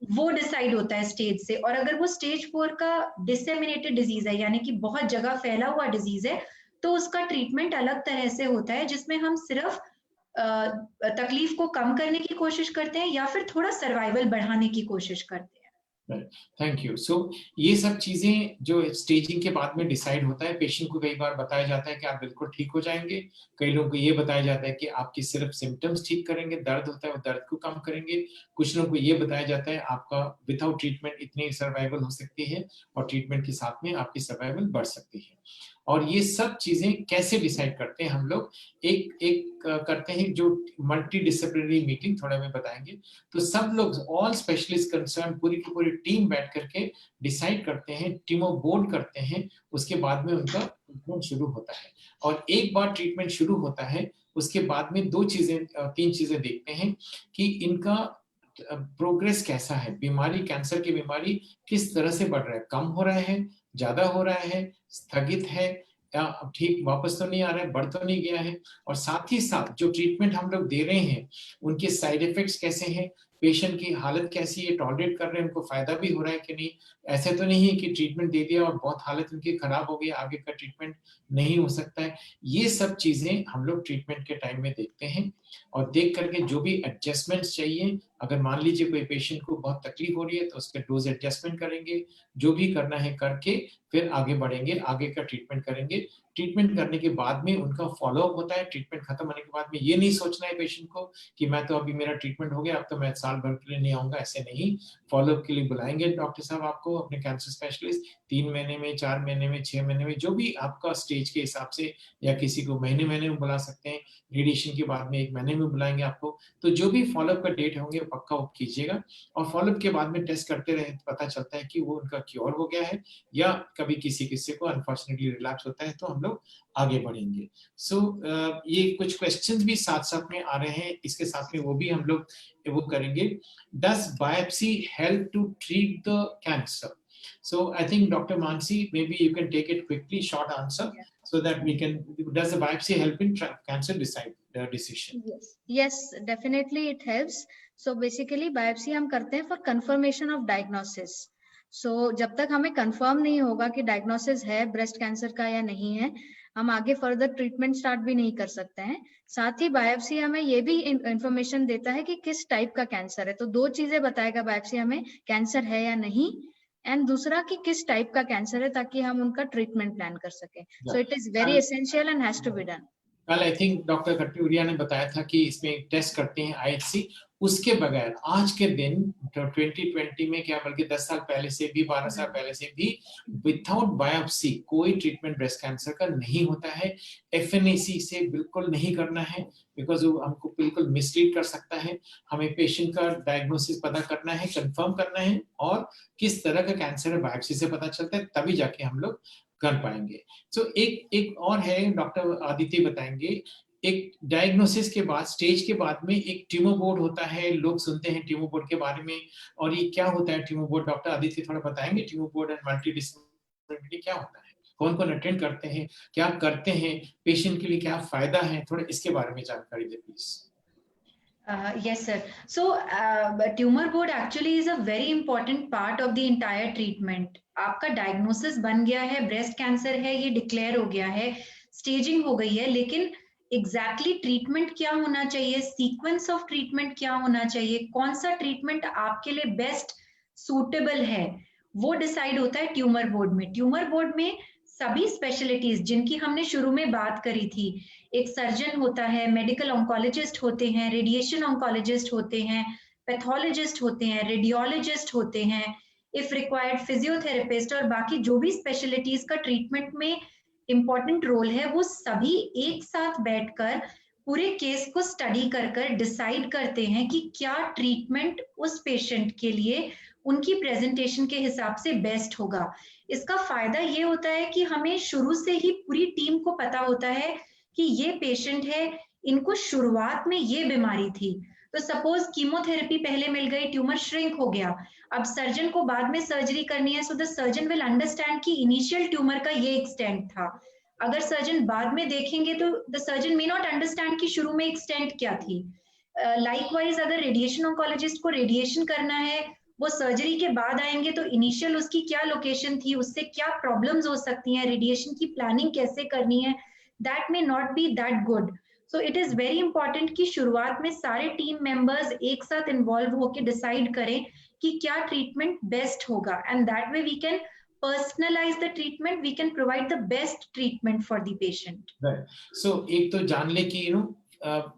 वो डिसाइड होता है स्टेज से। और अगर वो स्टेज 4 का डिसेमिनेटेड डिजीज है, यानी कि बहुत जगह फैला हुआ डिजीज है, तो उसका ट्रीटमेंट अलग तरह से होता है, जिसमें हम सिर्फ तकलीफ को कम करने की कोशिश करते हैं या फिर थोड़ा सर्वाइवल बढ़ाने की कोशिश करते हैं। Thank you. सो ये सब चीजें जो स्टेजिंग के बाद में डिसाइड होता है, पेशेंट को कई बार बताया जाता है कि आप बिल्कुल ठीक हो जाएंगे, कई लोगों को ये बताया जाता है कि आपकी सिर्फ सिम्टम्स ठीक करेंगे, दर्द होता है वो दर्द को कम करेंगे, कुछ लोगों को ये बताया जाता है आपका विदाउट ट्रीटमेंट इतनी सर्वाइवल हो सकती है और ट्रीटमेंट के साथ में आपकी सर्वाइवल बढ़ सकती है। और ये सब चीजें कैसे डिसाइड करते हैं हम लोग, एक करते हैं जो मल्टी डिसिप्लिनरी मीटिंग, थोड़ा में बताएंगे। तो सब लोग ऑल स्पेशलिस्ट कंसर्न पूरी की पूरी टीम बैठ करके डिसाइड करते हैं, टीमों बोर्ड करते हैं, उसके बाद में उनका ट्रीटमेंट शुरू होता है। और एक बार ट्रीटमेंट शुरू होता है उसके बाद में 3 चीजें देखते हैं कि इनका प्रोग्रेस कैसा है, बीमारी, कैंसर की बीमारी किस तरह से बढ़ रहा है, कम हो रहा है, ज्यादा हो रहा है, स्थगित है या ठीक वापस तो नहीं आ रहा है, बढ़ तो नहीं गया है। और साथ ही साथ जो ट्रीटमेंट हम लोग दे रहे हैं उनके साइड इफेक्ट्स कैसे हैं, पेशेंट की हालत कैसी है, टॉलरेट कर रहे हैं, उनको फायदा भी हो रहा है कि नहीं, ऐसे तो नहीं है कि ट्रीटमेंट दे दिया और बहुत हालत उनकी खराब हो गई, आगे का ट्रीटमेंट नहीं हो सकता है। ये सब चीजें हम लोग ट्रीटमेंट के टाइम में देखते हैं और देख करके जो भी एडजस्टमेंट्स चाहिए, अगर मान लीजिए कोई पेशेंट को बहुत तकलीफ हो रही है तो उसका डोज एडजस्टमेंट करेंगे, जो भी करना है करके फिर आगे बढ़ेंगे, आगे का ट्रीटमेंट करेंगे। ट्रीटमेंट करने के बाद में उनका फॉलोअप होता है, ट्रीटमेंट खत्म होने के बाद में ये नहीं सोचना है पेशेंट को कि मैं तो अभी मेरा ट्रीटमेंट हो गया, अब तो मैं साल भर के लिए नहीं आऊंगा, ऐसे नहीं। फॉलोअप के लिए बुलाएंगे डॉक्टर साहब आपको, अपने कैंसर स्पेशलिस्ट, 3 महीने में, 4 महीने में, 6 महीने में, जो भी आपका स्टेज के हिसाब से, या किसी को महीने में बुला सकते हैं, रेडिएशन के बाद में 1 महीने में बुलाएंगे आपको। तो जो भी फॉलोअप का डेट होंगे पक्का वो कीजिएगा और फॉलोअप के बाद में टेस्ट करते रहे, पता चलता है कि वो उनका क्योर हो गया है या कभी किसी को अनफॉर्चुनेटली रिलैप्स होता है तो हम लोग आगे बढ़ेंगे। सो ये कुछ क्वेश्चंस भी साथ साथ में आ रहे हैं, इसके साथ में वो भी हम लोग वो करेंगे। Does biopsy help to treat the cancer? So I think Dr. Mansi, maybe you can take it quickly, short answer, so that we can. Does the biopsy help in cancer decision? Yes, definitely it helps. So basically biopsy हम करते हैं for confirmation of diagnosis. So जब तक हमें confirm नहीं होगा कि diagnosis है breast cancer का या नहीं है, हम आगे further treatment start भी नहीं कर सकते हैं। साथ ही बायोप्सी हमें ये भी इंफॉर्मेशन देता है कि किस टाइप का कैंसर है। तो 2 चीजें बताएगा बायोप्सी हमें, कैंसर है या नहीं, एंड दूसरा कि किस टाइप का कैंसर है, ताकि हम उनका ट्रीटमेंट प्लान कर सकें। So it is very essential and has to be done. कल आई थिंक डॉक्टर कटूरिया ने बताया था कि इसमें टेस्ट करते हैं IHC, उसके बगैर आज के दिन 2020 में क्या, बल्कि 10 साल पहले से भी, 12 साल पहले से भी, विदाउट बायोप्सी कोई ट्रीटमेंट ब्रेस्ट कैंसर का नहीं होता है। FNAC से बिल्कुल नहीं करना है, बिकॉज वो हमको बिल्कुल मिसलीड कर सकता है। हमें पेशेंट का डायग्नोसिस पता करना है, कंफर्म करना है, और किस तरह का कैंसर है बायोप्सी से पता चलता है, तभी जाके हम लोग कर पाएंगे। सो एक और है, डॉक्टर आदित्य बताएंगे, एक डायग्नोसिस के बाद, स्टेज के बाद में एक ट्यूमर बोर्ड होता है, लोग सुनते हैं ट्यूमर बोर्ड के बारे में, और ये क्या होता है ट्यूमर बोर्ड? डॉक्टर आदित्य थोड़ा बताएंगे ट्यूमर बोर्ड एंड मल्टीडिसिप्लिनरी क्या होता है, कौन कौन अटेंड करते हैं, क्या करते हैं, पेशेंट के लिए क्या फायदा है, थोड़ा इसके बारे में जानकारी दे please. Yes, sir. So, tumor board actually is a very important part of the entire treatment. आपका डायग्नोसिस बन गया है, ब्रेस्ट कैंसर है, ये डिक्लेयर हो गया है, स्टेजिंग हो गई है, लेकिन एग्जैक्टली ट्रीटमेंट क्या होना चाहिए, सीक्वेंस ऑफ ट्रीटमेंट क्या होना चाहिए, कौन सा ट्रीटमेंट आपके लिए बेस्ट सूटेबल है, वो डिसाइड होता है ट्यूमर बोर्ड में। ट्यूमर बोर्ड में सभी स्पेशलिटीज जिनकी हमने शुरू में बात करी थी, एक सर्जन होता है, मेडिकल ऑन्कोलॉजिस्ट होते हैं, रेडिएशन ऑन्कोलॉजिस्ट होते हैं, पैथोलॉजिस्ट होते हैं, रेडियोलॉजिस्ट होते हैं, इफ रिक्वायर्ड फिजियोथेरेपिस्ट, और बाकी जो भी स्पेशलिटीज का ट्रीटमेंट में इंपॉर्टेंट रोल है, वो सभी एक साथ बैठकर पूरे केस को स्टडी कर डिसाइड करते हैं कि क्या ट्रीटमेंट उस पेशेंट के लिए उनकी प्रेजेंटेशन के हिसाब से बेस्ट होगा। इसका फायदा ये होता है कि हमें शुरू से ही पूरी टीम को पता होता है कि ये पेशेंट है, इनको शुरुआत में ये बीमारी थी, तो सपोज कीमोथेरेपी पहले मिल गई, ट्यूमर श्रिंक हो गया, अब सर्जन को बाद में सर्जरी करनी है, so the surgeon will understand कि इनिशियल ट्यूमर का ये एक्सटेंट था। अगर सर्जन बाद में देखेंगे तो the surgeon may not understand कि शुरू में एक्सटेंट क्या थी। लाइकवाइज अगर रेडिएशन ऑन्कोलॉजिस्ट को रेडिएशन करना है, वो सर्जरी के बाद आएंगे तो इनिशियल उसकी क्या लोकेशन थी, उससे क्या प्रॉब्लम्स हो सकती हैं, रेडिएशन की प्लानिंग कैसे करनी है, that may not be that good. So it is very important कि शुरुआत में सारे टीम मेंबर्स एक साथ इन्वॉल्व होकर डिसाइड करें कि क्या ट्रीटमेंट बेस्ट होगा, and that way we can personalize the treatment, we can provide the best treatment for the patient. Right. So एक तो जान ले कि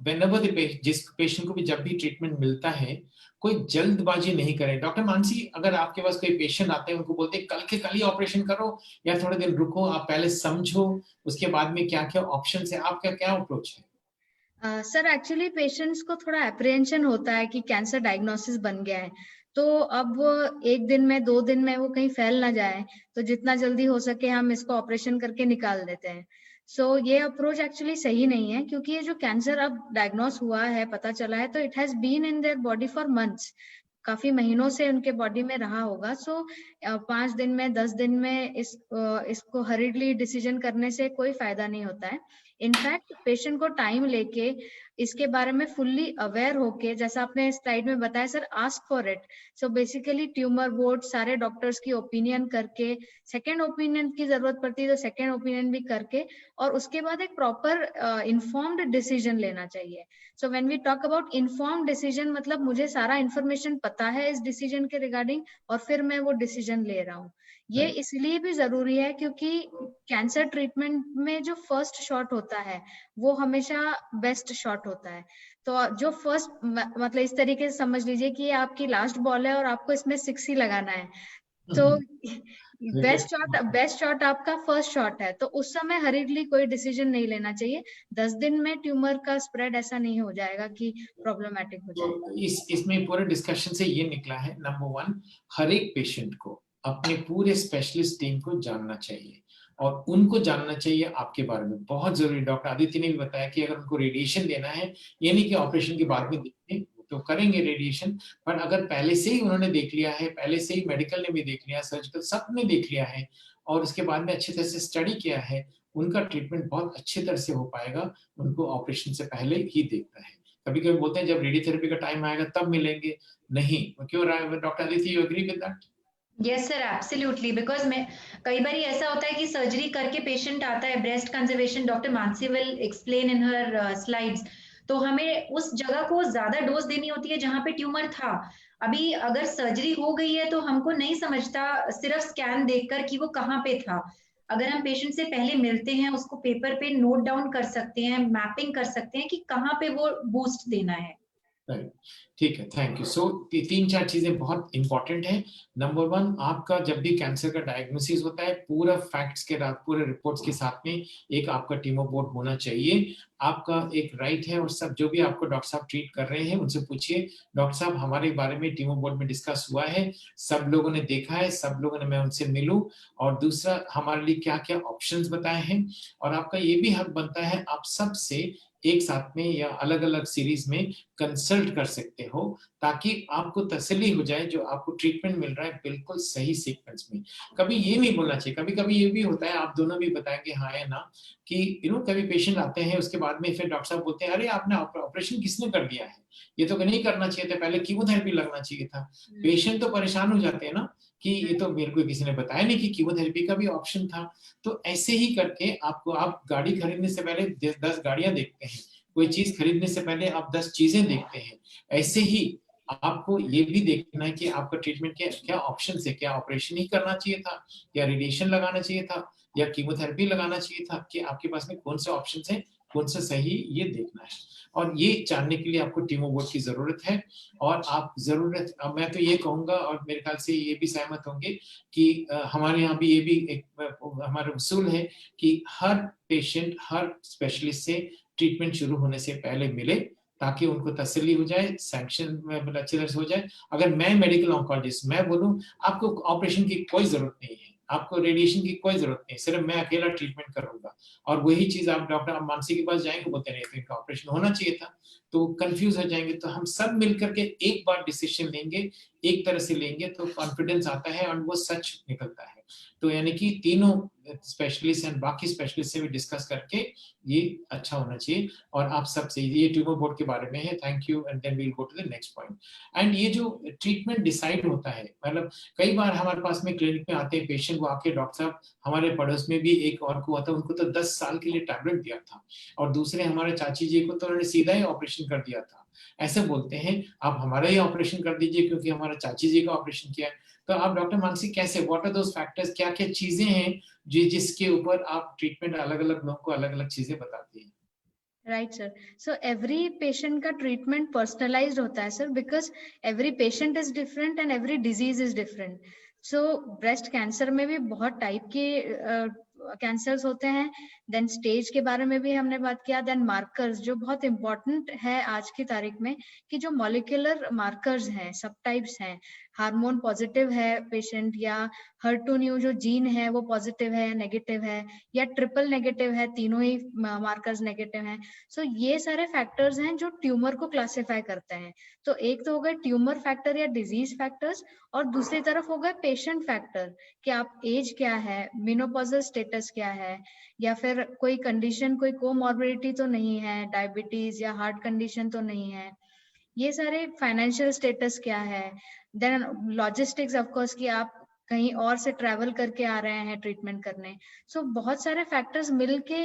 whenever जिस पेशेंट को भी जब भी ट्रीटमेंट मिलता है, कोई जल्दबाजी नहीं करें। डॉक्टर मानसी, अगर आपके पास कोई पेशेंट आते हैं, उनको बोलते हैं कल के कल ही ऑपरेशन करो या थोड़े दिन रुको, आप पहले समझो उसके बाद में क्या क्या ऑप्शन है, आपका क्या अप्रोच है? सर एक्चुअली पेशेंट्स को थोड़ा अप्रिहेंशन होता है कि कैंसर डायग्नोसिस बन गया है, तो अब वो 1 दिन में 2 दिन में वो कहीं फैल ना जाए, तो जितना जल्दी हो सके हम इसको ऑपरेशन करके निकाल देते हैं। सो ये अप्रोच एक्चुअली सही नहीं है, क्योंकि ये जो कैंसर अब डायग्नोस हुआ है, पता चला है, तो it has been in their body for months, काफी महीनों से उनके बॉडी में रहा होगा। सो 5 दिन में 10 दिन में इसको हरीडली डिसीजन करने से कोई फायदा नहीं होता है। इनफैक्ट पेशेंट को टाइम लेके इसके बारे में फुल्ली अवेयर होके, जैसा आपने स्लाइड में बताया sir, ask for it. So basically tumour board सारे डॉक्टर्स की ओपिनियन करके, सेकंड ओपिनियन की जरूरत पड़ती है तो सेकंड ओपिनियन भी करके, और उसके बाद एक प्रॉपर इन्फॉर्म्ड डिसीजन लेना चाहिए। So when we talk about informed decision, मतलब मुझे सारा इन्फॉर्मेशन पता है इस डिसीजन के रिगार्डिंग और फिर मैं वो डिसीजन ले रहा हूँ। ये इसलिए भी जरूरी है क्योंकि कैंसर ट्रीटमेंट में जो फर्स्ट शॉट होता है वो हमेशा बेस्ट शॉट होता है। तो जो फर्स्ट, मतलब इस तरीके से समझ लीजिए कि आपकी लास्ट बॉल है और आपको इसमें 6 ही लगाना है, तो बेस्ट शॉट आपका फर्स्ट शॉट है, तो उस समय हरीडली कोई डिसीजन नहीं लेना चाहिए। 10 दिन में ट्यूमर का स्प्रेड ऐसा नहीं हो जाएगा कि प्रॉब्लमेटिक हो जाएगा। इसमें पूरे डिस्कशन से ये निकला है, नंबर 1, हर एक पेशेंट को अपने पूरे स्पेशलिस्ट टीम को जानना चाहिए और उनको जानना चाहिए आपके बारे में, बहुत जरूरी। डॉक्टर आदित्य ने भी बताया कि अगर उनको रेडिएशन देना है, ये नहीं कि ऑपरेशन के बाद में देंगे, तो करेंगे रेडिएशन, पर अगर पहले से ही उन्होंने देख लिया है, पहले से ही मेडिकल ने भी देख लिया, सर्जिकल सब ने देख लिया है और उसके बाद में अच्छी तरह से स्टडी किया है, उनका ट्रीटमेंट बहुत अच्छी तरह से हो पाएगा, उनको ऑपरेशन से पहले ही देखना है। कभी कभी बोलते हैं जब रेडियोथेरेपी का टाइम आएगा तब मिलेंगे, नहीं, क्यों doctor Aditya, you agree with that? Yes sir, absolutely, because मैं कई बार ऐसा होता है कि सर्जरी करके पेशेंट आता है, breast conservation, doctor Mansi will explain in her slides, तो हमें उस जगह को ज्यादा डोज देनी होती है जहां पे ट्यूमर था। अभी अगर सर्जरी हो गई है तो हमको नहीं समझता सिर्फ स्कैन देखकर कि वो कहाँ पे था। अगर हम पेशेंट से पहले मिलते हैं, उसको पेपर पे नोट डाउन कर सकते हैं, मैपिंग कर सकते हैं कि कहाँ पे वो बूस्ट देना है। राइट, ठीक है, थैंक यू। सो 3-4 चीजें बहुत इंपॉर्टेंट हैं। नंबर 1, आपका जब भी कैंसर का डायग्नोसिस होता है, पूरा फैक्ट्स के साथ, पूरे रिपोर्ट्स के साथ में एक आपका टीमो बोर्ड होना चाहिए। आपका एक राइट है, और सब जो भी आपको डॉक्टर साहब ट्रीट कर रहे हैं उनसे पूछिए, डॉक्टर साहब हमारे बारे में टीमो बोर्ड में डिस्कस हुआ है, सब लोगों ने देखा है, सब लोगों ने, मैं उनसे मिलूं, और दूसरा हमारे लिए क्या क्या ऑप्शंस बताए हैं। और आपका ये भी हक बनता है, आप सबसे एक साथ में या अलग अलग सीरीज में कंसल्ट कर सकते हो, ताकि आपको तसल्ली हो जाए जो आपको ट्रीटमेंट मिल रहा है बिल्कुल सही सीक्वेंस में। कभी ये नहीं बोलना चाहिए, कभी कभी ये भी होता है, आप दोनों भी बताएंगे हाँ या ना, कि कभी पेशेंट आते हैं उसके बाद में फिर डॉक्टर साहब बोलते हैं अरे आपने ऑपरेशन किसने कर दिया है, ये तो नहीं करना चाहिए था, पहले कीमोथेरेपी लगना चाहिए था। पेशेंट तो परेशान हो जाते हैं ना कि ये तो मेरे को किसी ने बताया नहीं कि कीमोथेरेपी का भी ऑप्शन था। तो ऐसे ही करके आपको, आप गाड़ी खरीदने से पहले 10 गाड़ियां देखते हैं, कोई चीज खरीदने से पहले आप 10 चीजें देखते हैं। ऐसे ही आपको ये भी देखना है कि आपका ट्रीटमेंट के क्या ऑप्शन है, क्या ऑपरेशन ही करना चाहिए था, या रेडिएशन लगाना चाहिए था, या कीमोथेरेपी लगाना चाहिए था, कि आपके पास में कौन से ऑप्शन है, कौन सा सही, ये देखना है। और ये जानने के लिए आपको टीमो बोर्ड की जरूरत है। और आप जरूरत, मैं तो ये कहूंगा, और मेरे ख्याल से ये भी सहमत होंगे कि हमारे यहाँ भी ये भी एक हमारा उसूल है कि हर पेशेंट हर स्पेशलिस्ट से ट्रीटमेंट शुरू होने से पहले मिले, ताकि उनको तसल्ली हो जाए, सैंक्शन में अच्छी तरह से हो जाए। अगर मैं मेडिकल ऑन्कोलॉजिस्ट मैं बोलूं आपको ऑपरेशन की कोई जरूरत नहीं है, आपको रेडिएशन की कोई जरूरत नहीं, सिर्फ मैं अकेला ट्रीटमेंट करूंगा, और वही चीज आप डॉक्टर मानसी के पास जाएंगे, बोलते नहीं तो इनका ऑपरेशन होना चाहिए था, तो कंफ्यूज हो जाएंगे। तो हम सब मिलकर के एक बार डिसीजन लेंगे, एक तरह से लेंगे, तो कॉन्फिडेंस आता है और वो सच निकलता है। तो यानी कि तीनों स्पेशलिस्ट एंड बाकी स्पेशलिस्ट से भी डिस्कस करके ये अच्छा होना चाहिए। और आप सबसे, ये ट्यूमर बोर्ड के बारे में है। Thank you, and then we will go to the next point. And ये जो ट्रीटमेंट डिसाइड होता है, मतलब कई बार हमारे पास में क्लिनिक में आते हैं पेशेंट, वो आके डॉक्टर साहब, हमारे पड़ोस में भी एक और को हुआ था, उनको तो 10 साल के लिए टैबलेट दिया था, और दूसरे हमारे चाची जी को तो उन्होंने सीधा ही ऑपरेशन कर दिया था। ऐसे बोलते हैं आप हमारा ही ऑपरेशन कर दीजिए क्योंकि हमारा चाची जी का ऑपरेशन किया है। तो आप डॉक्टर मानसी कैसे, व्हाट आर दोस फैक्टर्स, क्या क्या चीजें हैं जिसके ऊपर आप ट्रीटमेंट अलग अलग लोगों को अलग अलग चीजें बताती हैं? Right, sir. So every patient का treatment personalized होता है, sir, because every patient is different and every disease is different. So breast cancer में भी बहुत type के cancers होते हैं. Then stage के बारे में भी हमने बात किया. Then markers जो बहुत important है आज की तारीख में, कि जो molecular markers हैं, subtypes हैं, हार्मोन पॉजिटिव है पेशेंट, या HER2 न्यू जो जीन है वो पॉजिटिव है या नेगेटिव है, या ट्रिपल नेगेटिव है, तीनों ही मार्कर्स नेगेटिव हैं। सो ये सारे फैक्टर्स हैं जो ट्यूमर को क्लासिफाई करते हैं। तो एक तो हो गए ट्यूमर फैक्टर या डिजीज फैक्टर्स, और दूसरी तरफ हो गए पेशेंट फैक्टर, कि आप एज क्या है, मेनोपॉजल स्टेटस क्या है, या फिर कोई कंडीशन, कोई कोमॉर्बिडिटी तो नहीं है, डायबिटीज या हार्ट कंडीशन तो नहीं है, ये सारे, फाइनेंशियल स्टेटस क्या है, देन लॉजिस्टिक्स ऑफ कोर्स, कि आप कहीं और से ट्रैवल करके आ रहे हैं ट्रीटमेंट करने। सो बहुत सारे फैक्टर्स मिलके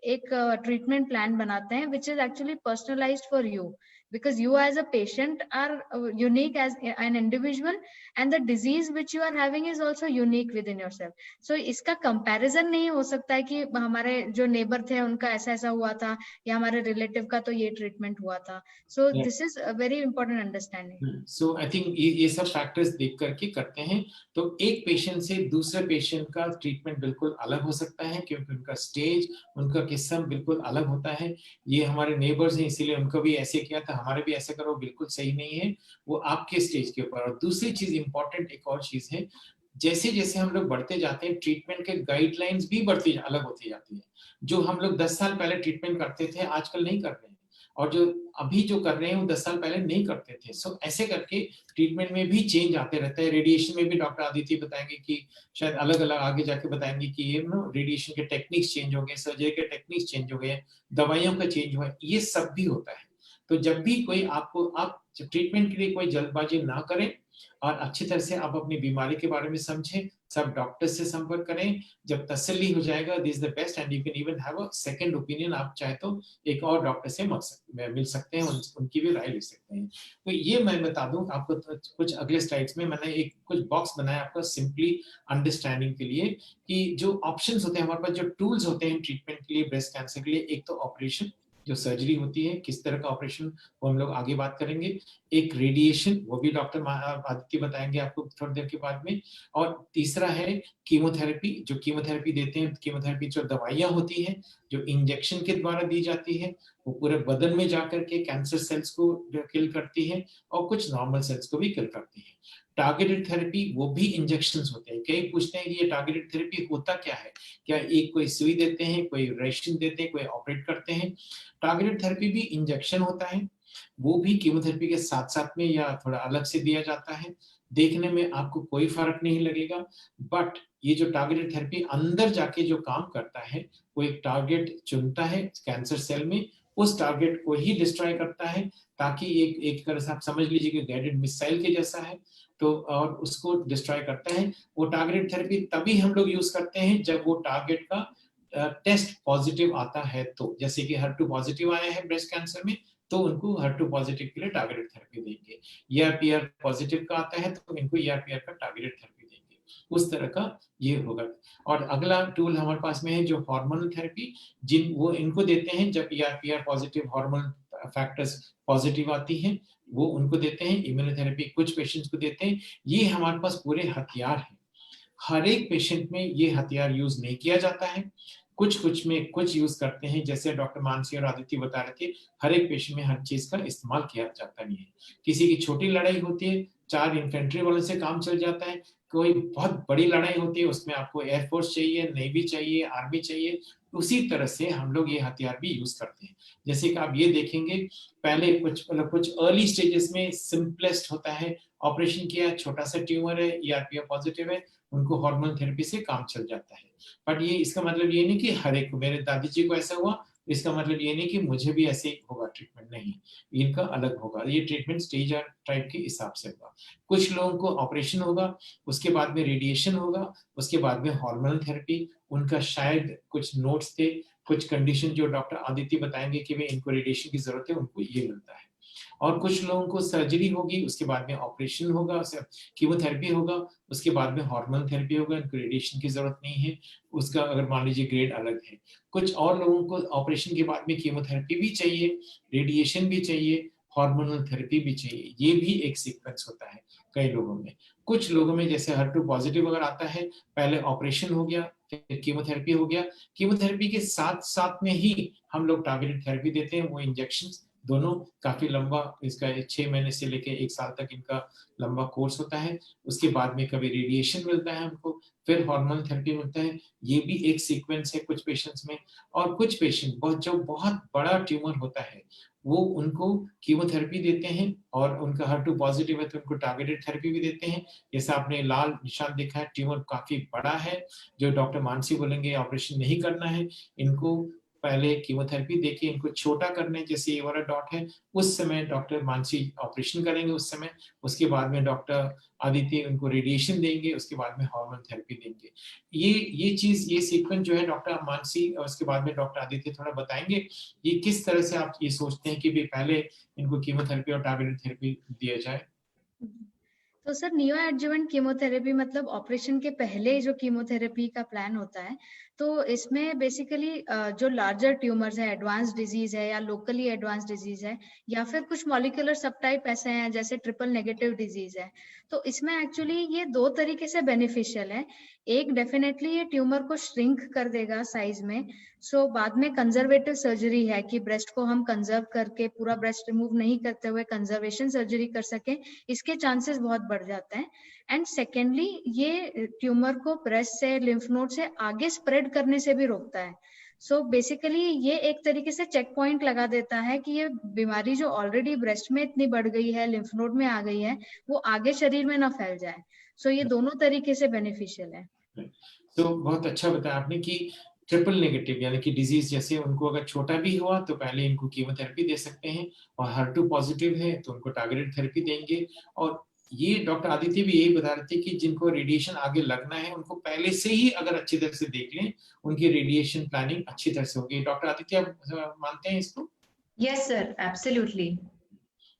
एक ट्रीटमेंट प्लान बनाते हैं, which is actually personalised for you, because you as a patient are unique as an individual, and the disease which you are having is also unique within yourself. So इसका comparison नहीं हो सकता है कि हमारे जो नेबर थे उनका ऐसा ऐसा हुआ था, या हमारे रिलेटिव का तो ये ट्रीटमेंट हुआ था. So this is a very important understanding. So I think ये सब फैक्टर्स देख करके करते हैं। तो एक पेशेंट से दूसरे पेशेंट का ट्रीटमेंट बिल्कुल अलग हो सकता है, क्योंकि उनका स्टेज, उनका किस्म बिल्कुल अलग होता है। ये हमारे नेबर्स हैं, इसीलिए उनको भी ऐसे किया था, हमारे भी ऐसे करो, बिल्कुल सही नहीं है, वो आपके स्टेज के ऊपर। और दूसरी चीज इंपॉर्टेंट एक और चीज है, जैसे जैसे हम लोग बढ़ते जाते हैं, ट्रीटमेंट के गाइडलाइंस भी बढ़ती अलग होती जाती है। जो हम लोग 10 साल पहले ट्रीटमेंट करते थे, आजकल नहीं कर रहे हैं, और जो अभी जो कर रहे हैं वो 10 साल पहले नहीं करते थे। सो ऐसे करके ट्रीटमेंट में भी चेंज आते रहता है। रेडिएशन में भी डॉक्टर आदित्य बताएंगे कि शायद अलग अलग आगे जाके बताएंगे कि ये ना रेडिएशन के टेक्निक्स चेंज हो गए, सर्जरी के टेक्निक्स चेंज हो गए, दवाइयों का चेंज हुआ है, ये सब भी होता है। तो जब भी कोई आपको, आप ट्रीटमेंट के लिए कोई जल्दबाजी ना करें, और अच्छी तरह से आप अपनी बीमारी के बारे में समझें, सब डॉक्टर से संपर्क करें। जब तसल्ली हो जाएगा, this is the best, and you can even have a second opinion. आप चाहे तो एक और डॉक्टर से मिल सकते हैं, उनकी भी राय ले सकते हैं। तो ये मैं बता दूं आपको, कुछ अगले स्लाइड्स में मैंने एक कुछ बॉक्स बनाया आपका सिंपली अंडरस्टैंडिंग के लिए, कि जो ऑप्शंस होते हैं हमारे पास, जो टूल्स होते हैं ट्रीटमेंट के लिए, ब्रेस्ट कैंसर के लिए, एक तो ऑपरेशन, जो सर्जरी होती है, किस तरह का ऑपरेशन, वो हम लोग आगे बात करेंगे। एक रेडिएशन, वो भी डॉक्टर आदित्य बताएंगे आपको थोड़ी देर के बाद में। और तीसरा है कीमोथेरेपी, जो कीमोथेरेपी देते हैं, कीमोथेरेपी जो दवाइयां होती हैं, जो इंजेक्शन के द्वारा दी जाती है, वो पूरे बदन में जाकर के कैंसर सेल्स को किल करती है, और कुछ नॉर्मल सेल्स को भी किल करती है। टारगेटेड थेरेपी, वो भी इंजेक्शंस होते हैं। कई पूछते हैं कि ये टारगेटेड थेरेपी होता क्या है, क्या एक कोई सुई देते हैं, कोई रेशन देते हैं, कोई ऑपरेट करते हैं। टारगेटेड थेरेपी भी इंजेक्शन होता है, वो भी कीमोथेरेपी के साथ साथ में या थोड़ा अलग से दिया जाता है। देखने में आपको कोई फर्क नहीं लगेगा, बट ये जो टारगेटेड थेरेपी अंदर जाके जो काम करता है, वो एक टारगेट चुनता है कैंसर सेल में, उस टारगेट को ही डिस्ट्रॉय करता है, ताकि एक तरह से आप समझ लीजिए कि गाइडेड मिसाइल के जैसा है। तो और उसको डिस्ट्रॉय करता है। वो टारगेट थेरेपी तभी हम लोग यूज करते हैं जब वो टारगेट का टेस्ट पॉजिटिव आता है। तो जैसे कि HER2 पॉजिटिव आया है ब्रेस्ट कैंसर में, तो उनको HER2 पॉजिटिव के लिए टारगेटेड थेरेपी देंगे। ERPR पॉजिटिव का आता है तो इनको ERPR का टारगेटेड थेरेपी देंगे। उस तरह का ये होगा। और अगला टूल हमारे पास में है जो हार्मोनल थेरेपी, वो इनको देते हैं जब ERPR positive hormone factors positive आती हैं, वो उनको देते हैं। इम्यूनोथेरेपी कुछ पेशेंट्स को देते हैं। ये हमारे पास पूरे हथियार हैं। हर एक पेशेंट में ये हथियार यूज नहीं किया जाता है, कुछ में कुछ यूज करते हैं। जैसे डॉक्टर मानसी और आदित्य बता रहे थे, हर एक पेशेंट में हर चीज का इस्तेमाल किया जाता नहीं है। किसी की छोटी लड़ाई होती है, 4 इन्फेंट्री वालों से काम चल जाता है। कोई बहुत बड़ी लड़ाई होती है, उसमें आपको एयरफोर्स चाहिए, नेवी चाहिए, आर्मी चाहिए। उसी तरह से हम लोग ये हथियार भी यूज करते हैं। जैसे कि आप ये देखेंगे, पहले कुछ अर्ली स्टेजेस में सिंपलेस्ट होता है, ऑपरेशन किया, छोटा सा ट्यूमर है, ERPR पॉजिटिव है, उनको हार्मोन थेरेपी से काम चल जाता है। बट ये इसका मतलब ये नहीं कि हर एक को, मेरे दादी जी को ऐसा हुआ, इसका मतलब ये नहीं कि मुझे भी ऐसे ही होगा ट्रीटमेंट, नहीं, इनका अलग होगा। ये ट्रीटमेंट स्टेज और टाइप के हिसाब से होगा। कुछ लोगों को ऑपरेशन होगा, उसके बाद में रेडिएशन होगा, उसके बाद में हार्मोनल थेरेपी। उनका शायद कुछ नोट्स थे, कुछ कंडीशन जो डॉक्टर आदित्य बताएंगे कि वे इनको रेडिएशन की जरूरत है, उनको ये मिलता है। और कुछ लोगों को सर्जरी होगी, उसके बाद में ऑपरेशन होगा, कीमोथेरेपी होगा, उसके बाद में हार्मोन थेरेपी होगा, इनको रेडिएशन की जरूरत नहीं है। उसका अगर मान लीजिए ग्रेड अलग है। कुछ और लोगों को ऑपरेशन के बाद में कीमोथेरेपी भी चाहिए, रेडिएशन भी चाहिए, हार्मोनल थेरेपी भी चाहिए। ये भी एक सीक्वेंस होता है कई लोगों में। कुछ लोगों में जैसे HER2 पॉजिटिव अगर आता है, पहले ऑपरेशन हो गया, फिर कीमोथेरेपी हो गया। कीमोथेरेपी के साथ साथ में ही हम लोग टारगेटेड थेरेपी देते हैं, वो इंजेक्शन दोनों काफी लंबा, इसका 6 महीने से लेके 1 साल तक इनका लंबा कोर्स होता है। उसके बाद में कभी रेडिएशन मिलता है हमको, फिर हार्मोन थेरेपी मिलता है। ये भी एक सीक्वेंस है कुछ पेशेंट्स में। और कुछ पेशेंट जो बहुत बड़ा ट्यूमर होता है, वो उनको कीमोथेरेपी देते हैं, और उनका HER2 पॉजिटिव है तो उनको टारगेटेड थेरेपी भी देते हैं। जैसे आपने लाल निशान देखा है, ट्यूमर काफी बड़ा है, जो डॉक्टर मानसी बोलेंगे ऑपरेशन नहीं करना है, इनको पहले कीमोथेरेपी देके इनको छोटा करने, जैसे ये वाला डॉट है, उस समय डॉक्टर मानसी ऑपरेशन करेंगे उस समय। उसके बाद में डॉक्टर आदित्य उनको रेडिएशन देंगे, उसके बाद में हार्मोन थेरेपी देंगे। ये चीज, ये सीक्वेंस जो है डॉक्टर मानसी और उसके बाद में डॉक्टर आदित्य थोड़ा बताएंगे, ये किस तरह से आप ये सोचते हैं कि भी पहले इनको कीमोथेरेपी और टारगेटेड थेरेपी दिया जाए। तो सर, नियो एडजुवेंट कीमोथेरेपी मतलब ऑपरेशन के पहले जो कीमोथेरेपी का प्लान होता है, तो इसमें बेसिकली जो लार्जर ट्यूमर्स है, एडवांस डिजीज है या लोकली एडवांस डिजीज है, या फिर कुछ मॉलिक्यूलर सबटाइप ऐसे हैं जैसे ट्रिपल नेगेटिव डिजीज है, तो इसमें एक्चुअली ये 2 तरीके से बेनिफिशियल है। एक, डेफिनेटली ये ट्यूमर को श्रिंक कर देगा साइज में। सो बाद में कंजर्वेटिव सर्जरी है कि ब्रेस्ट को हम कंजर्व करके पूरा ब्रेस्ट रिमूव नहीं करते हुए कंजर्वेशन सर्जरी कर सके, इसके चांसेस बहुत बढ़ जाते हैं। एंड सेकेंडली, ये ट्यूमर को ब्रेस्ट से, लिम्फ नोड से आगे स्प्रेड करने से भी रोकता है। सो बेसिकली ये एक तरीके से चेक पॉइंट लगा देता है कि ये बीमारी जो ऑलरेडी ब्रेस्ट में इतनी बढ़ गई है, लिम्फ नोड में आ गई है, वो आगे शरीर में ना फैल जाए। सो ये दोनों तरीके से बेनिफिशियल है। तो बहुत अच्छा बताया आपने कि ट्रिपल नेगेटिव यानी कि डिजीज, जैसे उनको अगर छोटा भी हुआ तो पहले इनको कीमोथेरेपी दे सकते हैं, और HER2 पॉजिटिव है तो उनको टारगेटेड थेरेपी देंगे। और ये डॉक्टर आदित्य भी यही बता रहे थे कि जिनको रेडिएशन आगे लगना है, उनको पहले से ही अगर अच्छी तरह से देख लें, उनकी रेडिएशन प्लानिंग अच्छी तरह से होगी। डॉक्टर आदित्य, आप मानते हैं इसको? Yes sir, absolutely.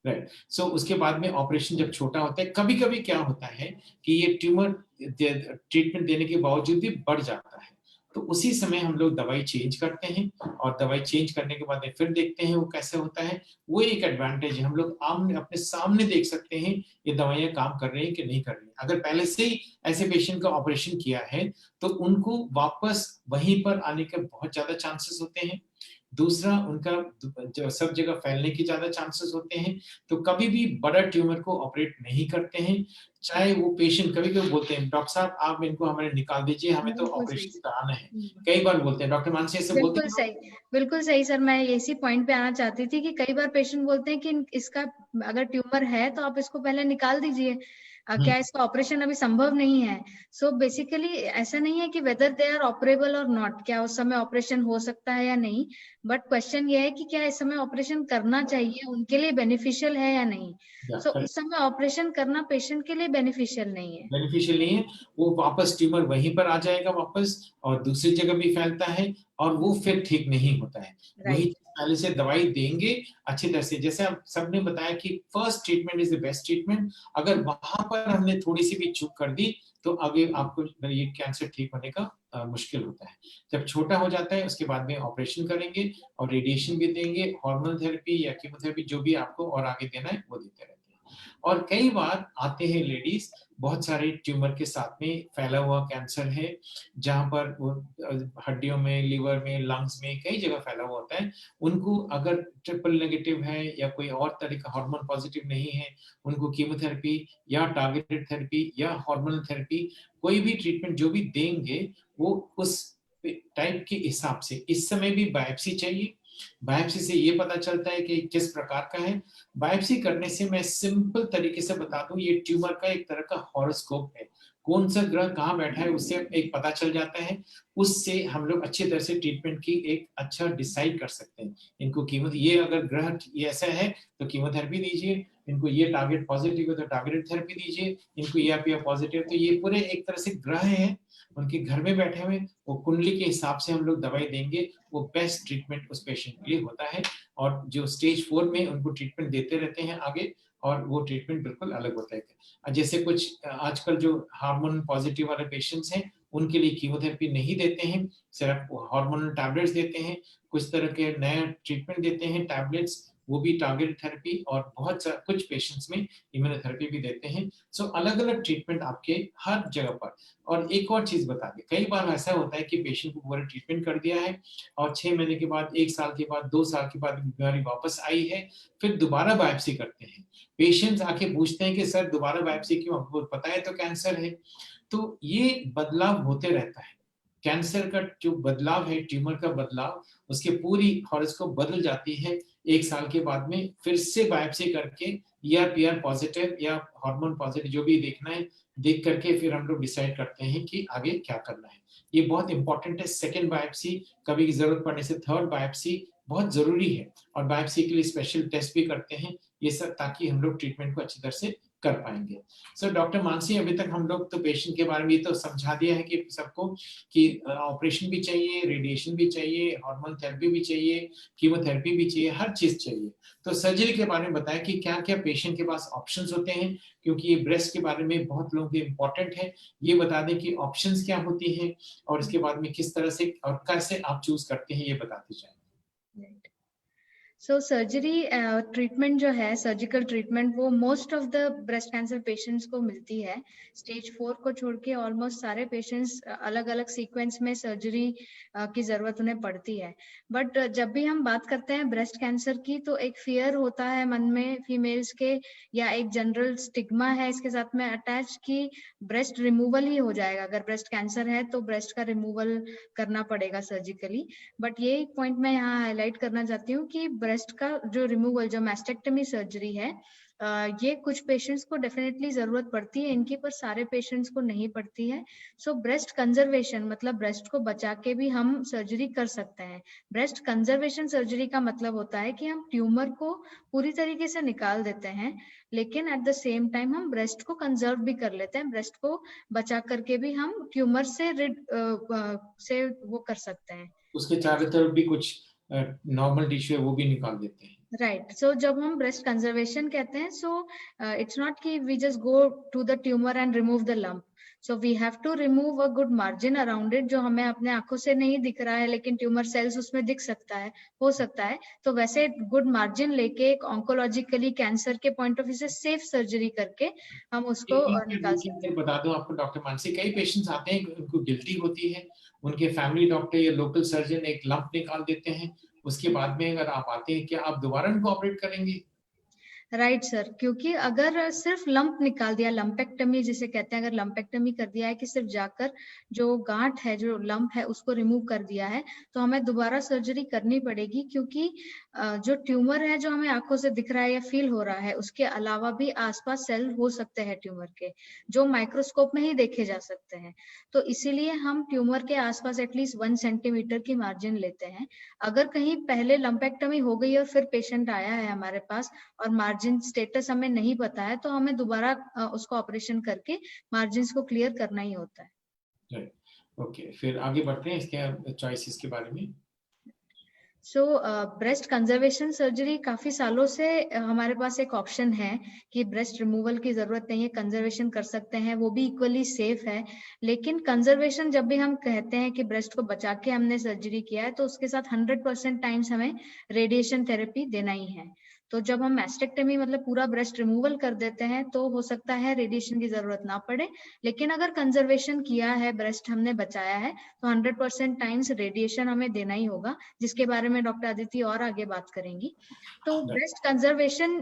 राइट। सो उसके बाद में ऑपरेशन जब छोटा होता है, कभी कभी क्या होता है कि ये ट्यूमर ट्रीटमेंट देने के बावजूद भी बढ़ जाता है, तो उसी समय हम लोग दवाई चेंज करते हैं, और दवाई चेंज करने के बाद में फिर देखते हैं वो कैसे होता है। वो एक एडवांटेज है, हम लोग अपने सामने देख सकते हैं ये दवाइयां काम कर रही हैं कि नहीं कर रही हैं। अगर पहले से ही ऐसे पेशेंट का ऑपरेशन किया है तो उनको वापस वहीं पर आने के बहुत ज्यादा चांसेस होते हैं। दूसरा, उनका सब जगह फैलने के ज्यादा चांसेस होते हैं। तो कभी भी बड़ा ट्यूमर को ऑपरेट नहीं करते हैं, चाहे वो पेशेंट कभी कभी बोलते हैं डॉक्टर साहब आप इनको हमें निकाल दीजिए, हमें तो ऑपरेशन कराना है, कई बार बोलते हैं। डॉक्टर मानसी ऐसे बोलते हैं? बिल्कुल सही, बिल्कुल सही सर। मैं इसी पॉइंट पे आना चाहती थी कि कई बार पेशेंट बोलते हैं कि इसका अगर ट्यूमर है तो आप इसको पहले निकाल दीजिए। क्या इसका ऑपरेशन अभी संभव नहीं है? सो बेसिकली ऐसा नहीं है कि वेदर दे आर ऑपरेबल और नॉट, क्या उस समय ऑपरेशन हो सकता है या नहीं, बट क्वेश्चन ये है कि क्या इस समय ऑपरेशन करना चाहिए, उनके लिए बेनिफिशियल है या नहीं। सो उस समय ऑपरेशन करना पेशेंट के लिए बेनिफिशियल नहीं है। बेनिफिशियल नहीं है, वो वापस ट्यूमर वहीं पर आ जाएगा वापस, और दूसरी जगह भी फैलता है, और वो फिर ठीक नहीं होता है। वही पहले से दवाई देंगे अच्छी तरह से, जैसे आप सबने बताया कि first treatment is the best treatment. अगर वहां पर हमने थोड़ी सी भी चूक कर दी तो आगे आपको ये कैंसर ठीक होने का मुश्किल होता है। जब छोटा हो जाता है उसके बाद में ऑपरेशन करेंगे और रेडिएशन भी देंगे, हार्मोन थेरेपी या कीमोथेरेपी जो भी आपको और आगे देना है वो देते रहते हैं। और कई बार आते हैं लेडीज बहुत सारे ट्यूमर के साथ में, फैला हुआ कैंसर है जहां पर वो हड्डियों में, लिवर में, लंग्स में कई जगह फैला हुआ होता है। उनको अगर ट्रिपल नेगेटिव है या कोई और तरह का हार्मोन पॉजिटिव नहीं है, उनको कीमोथेरेपी या टारगेटेड थेरेपी या हार्मोनल थेरेपी कोई भी ट्रीटमेंट जो भी देंगे वो उस टाइप के हिसाब से। इस समय भी बायोप्सी चाहिए। बायोप्सी से ये पता चलता है कि किस प्रकार का है। बायोप्सी करने से मैं सिंपल तरीके से बता दूं, ये ट्यूमर का एक तरह का हॉरोस्कोप है। कौन सा ग्रह कहाँ बैठा है उससे एक पता चल जाता है। उससे हम लोग अच्छी तरह से ट्रीटमेंट की एक अच्छा डिसाइड कर सकते हैं। इनको कीमो, ये अगर ग्रह ये ऐसा है तो कीमोथेरेपी दीजिए, इनको ये टारगेट पॉजिटिव है तो टारगेटेड थेरेपी दीजिए, इनको ERPR पॉजिटिव, तो ये पूरे एक तरह से ग्रह हैं उनके घर में बैठे हुए, वो कुंडली के हिसाब से हम लोग दवाई देंगे, वो बेस्ट ट्रीटमेंट उस पेशेंट के लिए होता है। और जो स्टेज 4 में उनको ट्रीटमेंट देते रहते हैं आगे, और वो ट्रीटमेंट बिल्कुल अलग होता है। जैसे कुछ आजकल जो हार्मोन पॉजिटिव वाले पेशेंट्स हैं उनके लिए कीमोथेरेपी नहीं देते हैं, सिर्फ हार्मोनल टैबलेट्स देते हैं। कुछ तरह के नए ट्रीटमेंट देते हैं टैबलेट्स, वो भी टारगेटेड थेरेपी, और बहुत कुछ पेशेंट्स में इम्यूनोथेरेपी भी देते हैं। सो अलग अलग ट्रीटमेंट आपके हर जगह पर। और एक और चीज बता दें, कई बार ऐसा होता है कि पेशेंट को पूरा ट्रीटमेंट कर दिया है और 6 महीने के बाद, 1 साल के बाद, 2 साल के बाद बीमारी वापस आई है, फिर दोबारा बायोप्सी करते हैं। पेशेंट्स आके पूछते हैं कि सर दोबारा बायोप्सी क्यों, हमको पता है तो कैंसर है। तो ये बदलाव होते रहता है। कैंसर का जो बदलाव है, ट्यूमर का बदलाव, उसके पूरी हॉरोस्कोप बदल जाती है 1 साल के बाद में। फिर से बायोप्सी करके ERPR पॉजिटिव या हार्मोन पॉजिटिव जो भी देखना है, देख करके फिर हम लोग डिसाइड करते हैं कि आगे क्या करना है। ये बहुत इंपॉर्टेंट है। सेकेंड बायोप्सी, कभी जरूरत पड़ने से थर्ड बायोप्सी बहुत जरूरी है। और बायोप्सी के लिए स्पेशल टेस्ट भी करते हैं ये सब, ताकि हम लोग ट्रीटमेंट को अच्छी तरह से कर पाएंगे। सो डॉक्टर मानसी, अभी तक हम लोग तो पेशेंट के बारे में ये तो समझा दिया है कि सबको कि ऑपरेशन भी चाहिए, रेडिएशन भी चाहिए, हार्मोन थेरेपी भी चाहिए, कीमोथेरेपी भी चाहिए, हर चीज चाहिए। तो सर्जरी के बारे में बताएं कि क्या क्या पेशेंट के पास ऑप्शंस होते हैं, क्योंकि ये ब्रेस्ट के बारे में बहुत लोगों के इम्पोर्टेंट है। ये बता दें कि ऑप्शंस क्या होती हैं और इसके बाद में किस तरह से और कैसे आप चूज करते हैं, ये बताते जाएं। सो सर्जरी ट्रीटमेंट जो है, सर्जिकल ट्रीटमेंट, वो most of the breast cancer patients को मिलती है। स्टेज 4 को छोड़ के ऑलमोस्ट सारे पेशेंट्स अलग अलग सीक्वेंस में सर्जरी की जरूरत उन्हें पड़ती है। बट जब भी हम बात करते हैं ब्रेस्ट कैंसर की, तो एक फियर होता है मन में फीमेल्स के, या एक जनरल स्टिग्मा है इसके साथ में अटैच कि ब्रेस्ट रिमूवल ही हो जाएगा। अगर ब्रेस्ट कैंसर है तो ब्रेस्ट का रिमूवल करना पड़ेगा सर्जिकली। बट ये एक पॉइंट मैं यहाँ हाईलाइट करना चाहती हूँ कि ब्रेस्ट का जो रिमूवल, जो मैस्टेक्टमी सर्जरी है, ये कुछ पेशेंट्स को डेफिनेटली जरूरत पड़ती है इनकी, पर सारे पेशेंट्स को नहीं पड़ती है। सो ब्रेस्ट कंजर्वेशन मतलब ब्रेस्ट को बचा के भी हम सर्जरी कर सकते हैं। ब्रेस्ट कंजर्वेशन सर्जरी का मतलब होता है कि हम ट्यूमर को पूरी तरीके से निकाल देते हैं, लेकिन एट द सेम टाइम हम ब्रेस्ट को कंजर्व भी कर लेते हैं। ब्रेस्ट को बचा करके भी हम ट्यूमर से वो कर सकते हैं। उसके चारों तरफ भी कुछ नॉर्मल टिश्यू है वो भी निकाल देते हैं। राइट। सो जब हम ब्रेस्ट कंजर्वेशन कहते हैं, सो इट्स नॉट कि we just go to the tumour and remove the lump. So we have to remove a good margin around it, जो हमें अपने आंखों से नहीं दिख रहा है लेकिन ट्यूमर सेल्स उसमें दिख सकता है, हो सकता है। तो वैसे गुड मार्जिन लेके एक ऑन्कोलॉजिकली कैंसर के पॉइंट ऑफ व्यू से सेफ सर्जरी करके हम उसको निकाल सकते हैं। बता दो आपको डॉक्टर मानसी, कई पेशेंट्स आते हैं, उनको गिल्टी होती है, उनके फैमिली डॉक्टर या लोकल सर्जन एक लंप निकाल देते हैं, उसके बाद में अगर आप आते हैं क्या आप दोबारा उनको ऑपरेट करेंगे? राइट सर, क्योंकि अगर सिर्फ लंप निकाल दिया, लंपेक्टमी जिसे कहते हैं, अगर लंपेक्टमी कर दिया है कि सिर्फ जाकर जो गांठ है, जो लंप है, उसको रिमूव कर दिया है, तो हमें दोबारा सर्जरी करनी पड़ेगी, क्योंकि जो ट्यूमर है जो हमें आंखों से दिख रहा है या फील हो रहा है, उसके अलावा भी आसपास सेल हो सकते हैं ट्यूमर के, जो माइक्रोस्कोप में ही देखे जा सकते हैं। तो इसीलिए हम ट्यूमर के आसपास एटलीस्ट 1 सेंटीमीटर की मार्जिन लेते हैं। अगर कहीं पहले लंपेक्टमी हो गई और फिर पेशेंट आया है हमारे पास और मार्जिन स्टेटस हमें नहीं पता है, तो हमें दोबारा उसको ऑपरेशन करके मार्जिन को क्लियर करना ही होता है। ओके, फिर आगे बढ़ते हैं इसके चॉइसेस के बारे में। सो ब्रेस्ट कंजर्वेशन सर्जरी काफी सालों से हमारे पास एक ऑप्शन है कि ब्रेस्ट रिमूवल की जरूरत नहीं है, कंजर्वेशन कर सकते हैं, वो भी इक्वली सेफ है। लेकिन कंजर्वेशन जब भी हम कहते हैं कि ब्रेस्ट को बचा के हमने सर्जरी किया है, तो उसके साथ 100% टाइम्स हमें रेडिएशन थेरेपी देना ही है। तो जब हम मैस्टेक्टमी मतलब पूरा ब्रेस्ट रिमूवल कर देते हैं, तो हो सकता है रेडिएशन की जरूरत ना पड़े, लेकिन अगर कंजर्वेशन किया है, ब्रेस्ट हमने बचाया है, तो 100% टाइम्स रेडिएशन हमें देना ही होगा, जिसके बारे में डॉक्टर अदिति और आगे बात करेंगी। तो ब्रेस्ट कंजर्वेशन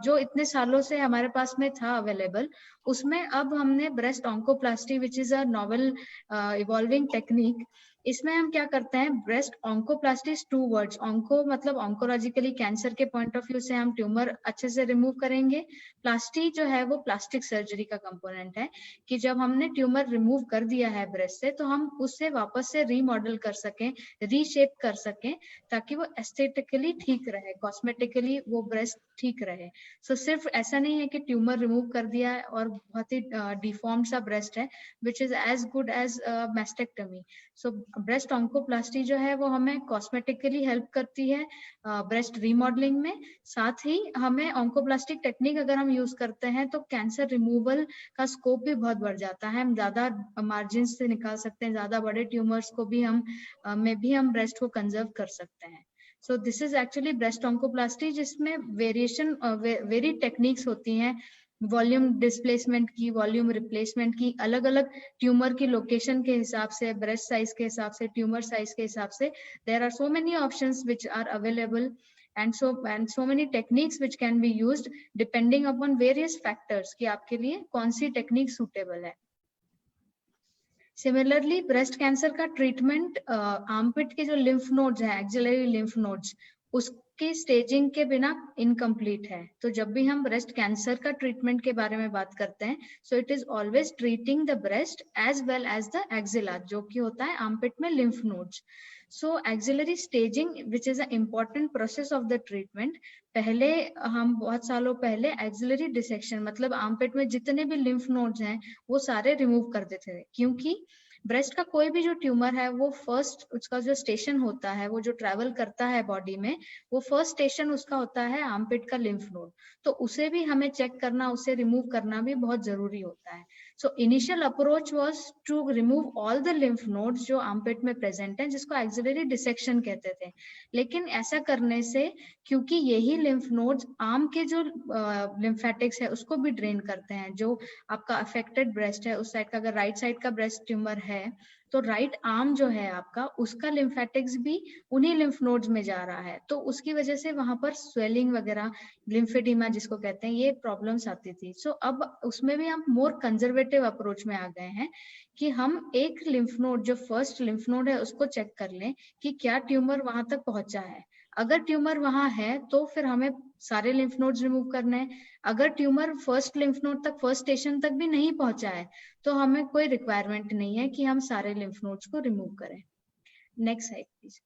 जो इतने सालों से हमारे पास में था अवेलेबल, उसमें अब हमने breast oncoplasty which is a novel evolving technique. इसमें हम क्या करते हैं, breast oncoplasty is 2 words. Onco मतलब ऑन्कोलॉजिकली कैंसर के पॉइंट ऑफ व्यू से हम ट्यूमर अच्छे से रिमूव करेंगे। प्लास्टी जो है वो प्लास्टिक सर्जरी का कंपोनेंट है, कि जब हमने ट्यूमर रिमूव कर दिया है ब्रेस्ट से, तो हम उससे वापस से रीमॉडल कर सकें, रीशेप कर सकें, ताकि वो एस्थेटिकली ठीक रहे, कॉस्मेटिकली वो ब्रेस्ट ठीक रहे। सो सिर्फ ऐसा नहीं है कि ट्यूमर रिमूव कर दिया है और बहुत ही डिफॉर्म्ड सा ब्रेस्ट है, which is as good as mastectomy. So breast oncoplasty जो है वो हमें कॉस्मेटिकली हेल्प करती है ब्रेस्ट रीमॉडलिंग में। साथ ही हमें ऑन्कोप्लास्टिक टेक्निक अगर हम यूज करते हैं, तो कैंसर रिमूवल का स्कोप भी बहुत बढ़ जाता है। हम ज्यादा मार्जिन से निकाल सकते हैं, ज्यादा बड़े ट्यूमर्स को भी हम ब्रेस्ट को कंजर्व कर सकते हैं। So this is actually breast oncoplasty, जिसमें वेरी टेक्निक्स होती हैं, वॉल्यूम डिस्प्लेसमेंट की, वॉल्यूम रिप्लेसमेंट की, अलग अलग ट्यूमर की लोकेशन के हिसाब से, ब्रेस्ट साइज के हिसाब से, ट्यूमर साइज के हिसाब से, there are so many options which are available and so many techniques which can be used depending upon various factors कि आपके लिए कौन सी टेक्निक सुटेबल है। सिमिलरली ब्रेस्ट कैंसर का ट्रीटमेंट आर्मपिट के जो लिम्फ नोड्स हैं, एक्सिलरी लिम्फ नोड्स, उसकी स्टेजिंग के बिना इनकम्प्लीट है। तो जब भी हम ब्रेस्ट कैंसर का ट्रीटमेंट के बारे में बात करते हैं, so it is always treating the breast as well as the axilla, जो कि होता है आर्मपिट में lymph nodes. So axillary staging which is a important process of the treatment. पहले हम बहुत सालों पहले एक्सिलरी डिसेक्शन मतलब आर्मपिट में जितने भी लिम्फ नोड्स हैं वो सारे रिमूव कर देते थे, क्योंकि ब्रेस्ट का कोई भी जो ट्यूमर है वो फर्स्ट उसका जो स्टेशन होता है, वो जो ट्रैवल करता है बॉडी में, वो फर्स्ट स्टेशन उसका होता है आर्मपिट का लिम्फ नोड। तो उसे भी हमें चेक करना, उसे रिमूव करना भी बहुत जरूरी होता है। So initial approach was to remove all the lymph nodes जो आर्मपिट में प्रेजेंट है, जिसको एक्सिलरी डिसेक्शन कहते थे। लेकिन ऐसा करने से, क्योंकि यही लिम्फ नोड्स आर्म के जो लिम्फेटिक्स है उसको भी ड्रेन करते हैं, जो आपका अफेक्टेड ब्रेस्ट है उस साइड का, अगर राइट साइड का ब्रेस्ट ट्यूमर है, तो राइट आर्म जो है आपका, उसका लिम्फेटिक्स भी उन्हीं लिम्फ नोड्स में जा रहा है, तो उसकी वजह से वहां पर स्वेलिंग वगैरह, लिम्फेडिमा जिसको कहते हैं, ये प्रॉब्लम्स आती थी। सो अब उसमें भी हम मोर कंजर्वेटिव अप्रोच में आ गए हैं कि हम एक लिम्फ नोड, जो फर्स्ट लिम्फ नोड है, उसको चेक कर लें कि क्या ट्यूमर वहां तक पहुंचा है। अगर ट्यूमर वहां है तो फिर हमें सारे लिम्फ नोड्स रिमूव करने हैं। अगर ट्यूमर फर्स्ट लिम्फ नोड तक, फर्स्ट स्टेशन तक भी नहीं पहुंचा है, तो हमें कोई रिक्वायरमेंट नहीं है कि हम सारे लिम्फ नोड्स को रिमूव करें। Next slide please.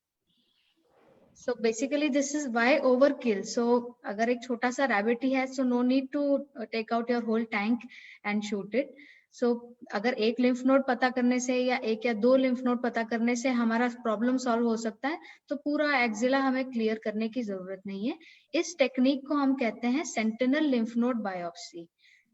So basically this is why overkill. So अगर एक छोटा सा रैबिट ही है, so no need to take out your whole tank and shoot it. So अगर एक लिम्फ नोड पता करने से या एक या दो लिम्फ नोड पता करने से हमारा प्रॉब्लम सॉल्व हो सकता है, तो पूरा एक्सिला हमें क्लियर करने की जरूरत नहीं है। इस टेक्निक को हम कहते हैं सेंटिनल लिम्फ नोड बायोप्सी,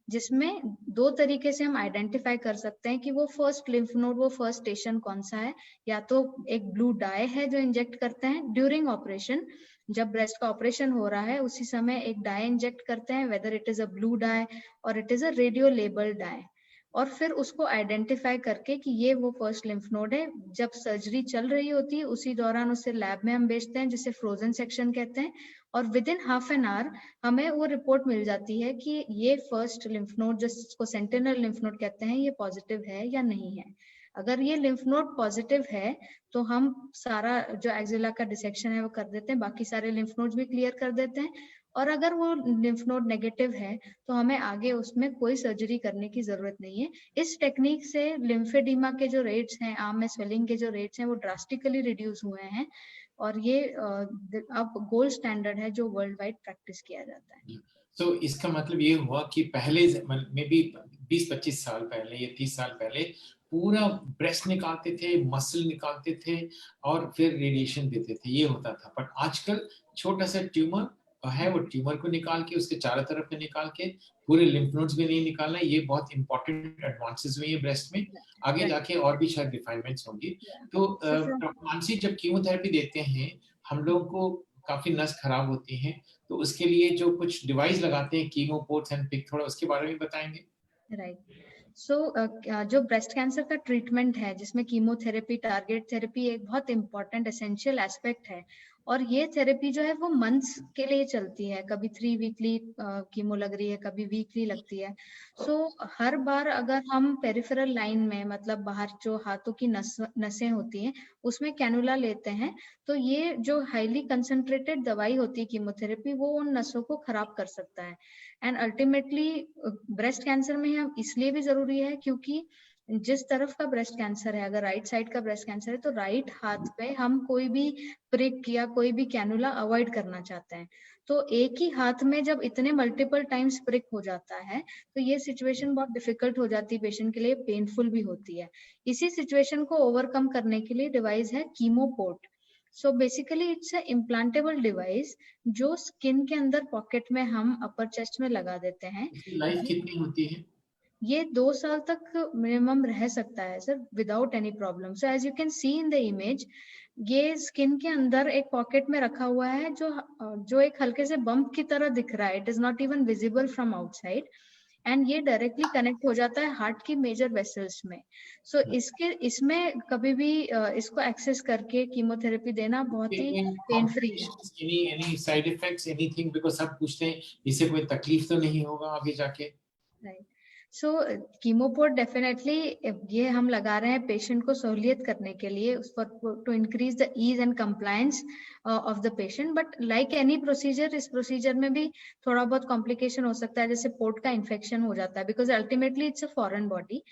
जिसमें दो तरीके से हम आइडेंटिफाई कर सकते हैं कि वो फर्स्ट लिम्फ नोड, वो फर्स्ट स्टेशन कौन सा है। या तो एक ब्लू डाई है जो इंजेक्ट करते हैं ड्यूरिंग ऑपरेशन, जब ब्रेस्ट का ऑपरेशन हो रहा है उसी समय एक डाई इंजेक्ट करते हैं, whether it is a blue dye or it is a radio label dye. और फिर उसको आइडेंटिफाई करके कि ये वो फर्स्ट लिम्फ नोड है। जब सर्जरी चल रही होती है उसी दौरान उसे लैब में हम भेजते हैं, जिसे फ्रोजन सेक्शन कहते हैं, और with in half an hour हमें वो रिपोर्ट मिल जाती है कि ये फर्स्ट लिम्फ नोड जिसको सेंटिनल लिम्फ नोड कहते हैं ये पॉजिटिव है या नहीं है। अगर ये लिम्फ नोड पॉजिटिव है तो हम सारा जो एक्सिला का डिसेक्शन है वो कर देते हैं, बाकी सारे लिम्फ नोड्स भी क्लियर कर देते हैं। और अगर वो लिम्फ नोड नेगेटिव है तो हमें आगे उसमें कोई सर्जरी करने की जरूरत नहीं है। इस टेक्निक से लिम्फेडिमा के जो रेट्स हैं, आर्म में स्वेलिंग के जो रेट्स हैं वो ड्रास्टिकली रिड्यूस हुए हैं, और ये अब गोल्ड स्टैंडर्ड है जो वर्ल्ड वाइड प्रैक्टिस किया जाता है। तो इसका मतलब ये हुआ कि पहले में भी 20-25 साल पहले या 30 साल पहले पूरा ब्रेस्ट निकालते थे, मसल निकालते थे और फिर रेडिएशन देते थे, ये होता था। बट आजकल छोटा सा ट्यूमर है, वो ट्यूमर को निकाल के उसके चारों तरफ में निकाल के पूरे लिम्फ नोड्स भी नहीं निकालना, ये बहुत इंपॉर्टेंट एडवांसेस हुई है ब्रेस्ट में। आगे जाके और भी शायद रिफाइनमेंट्स होंगी। तो डॉक्टर मानसी, जब कीमोथेरेपी देते हैं हम लोग को काफी नस खराब होती है, तो उसके लिए जो कुछ डिवाइस लगाते हैं कीमो पोर्ट्स एंड पिक, थोड़ा उसके बारे में बताएंगे? राइट। सो जो ब्रेस्ट कैंसर का ट्रीटमेंट है जिसमें कीमोथेरेपी, टारगेट थेरेपी एक बहुत इंपॉर्टेंट एसेंशियल एस्पेक्ट है, और ये थेरेपी जो है वो मंथ्स के लिए चलती है। कभी 3 वीकली कीमो लग रही है, कभी वीकली लगती है। सो हर बार अगर हम पेरिफेरल लाइन में, मतलब बाहर जो हाथों की नसें होती हैं उसमें कैनुला लेते हैं, तो ये जो हाईली कंसंट्रेटेड दवाई होती है कीमोथेरेपी, वो उन नसों को खराब कर सकता है। एंड अल्टीमेटली ब्रेस्ट कैंसर में हम इसलिए भी जरूरी है क्योंकि जिस तरफ का ब्रेस्ट कैंसर है, अगर राइट साइड का ब्रेस्ट कैंसर है तो राइट हाथ पे हम कोई भी प्रिक या कोई भी कैनुला अवॉइड करना चाहते हैं। तो एक ही हाथ में जब इतने मल्टीपल टाइम्स प्रिक हो जाता है तो ये सिचुएशन बहुत डिफिकल्ट हो जाती है पेशेंट के लिए, पेनफुल भी होती है। इसी सिचुएशन को ओवरकम करने के लिए डिवाइस है chemoport. So basically it's a implantable device जो स्किन के अंदर पॉकेट में हम अपर चेस्ट में लगा देते हैं। लाइफ कितनी होती है? ये 2 साल तक मिनिमम रह सकता है sir, without any problem. So as you can see in the image, ये स्किन के अंदर एक पॉकेट में रखा हुआ है जो एक हल्के से बम्प की तरह दिख रहा है। It is not even visible from outside, and ये डायरेक्टली कनेक्ट हो जाता है हार्ट की मेजर वेसल्स में। सो इसमें कभी भी इसको एक्सेस करके कीमोथेरेपी देना बहुत ही पेन फ्री है। Any side effects, anything? Because सब पूछते हैं इससे कोई तकलीफ तो नहीं होगा आगे जाके? राइट। सो कीमोपोर्ट डेफिनेटली ये हम लगा रहे हैं पेशेंट को सहूलियत करने के लिए, उस पर to increase the ease and compliance of the patient. But like any procedure, इस प्रोसीजर में भी थोड़ा बहुत कॉम्प्लिकेशन हो सकता है, जैसे पोर्ट का इन्फेक्शन हो जाता है, because ultimately it's a foreign body.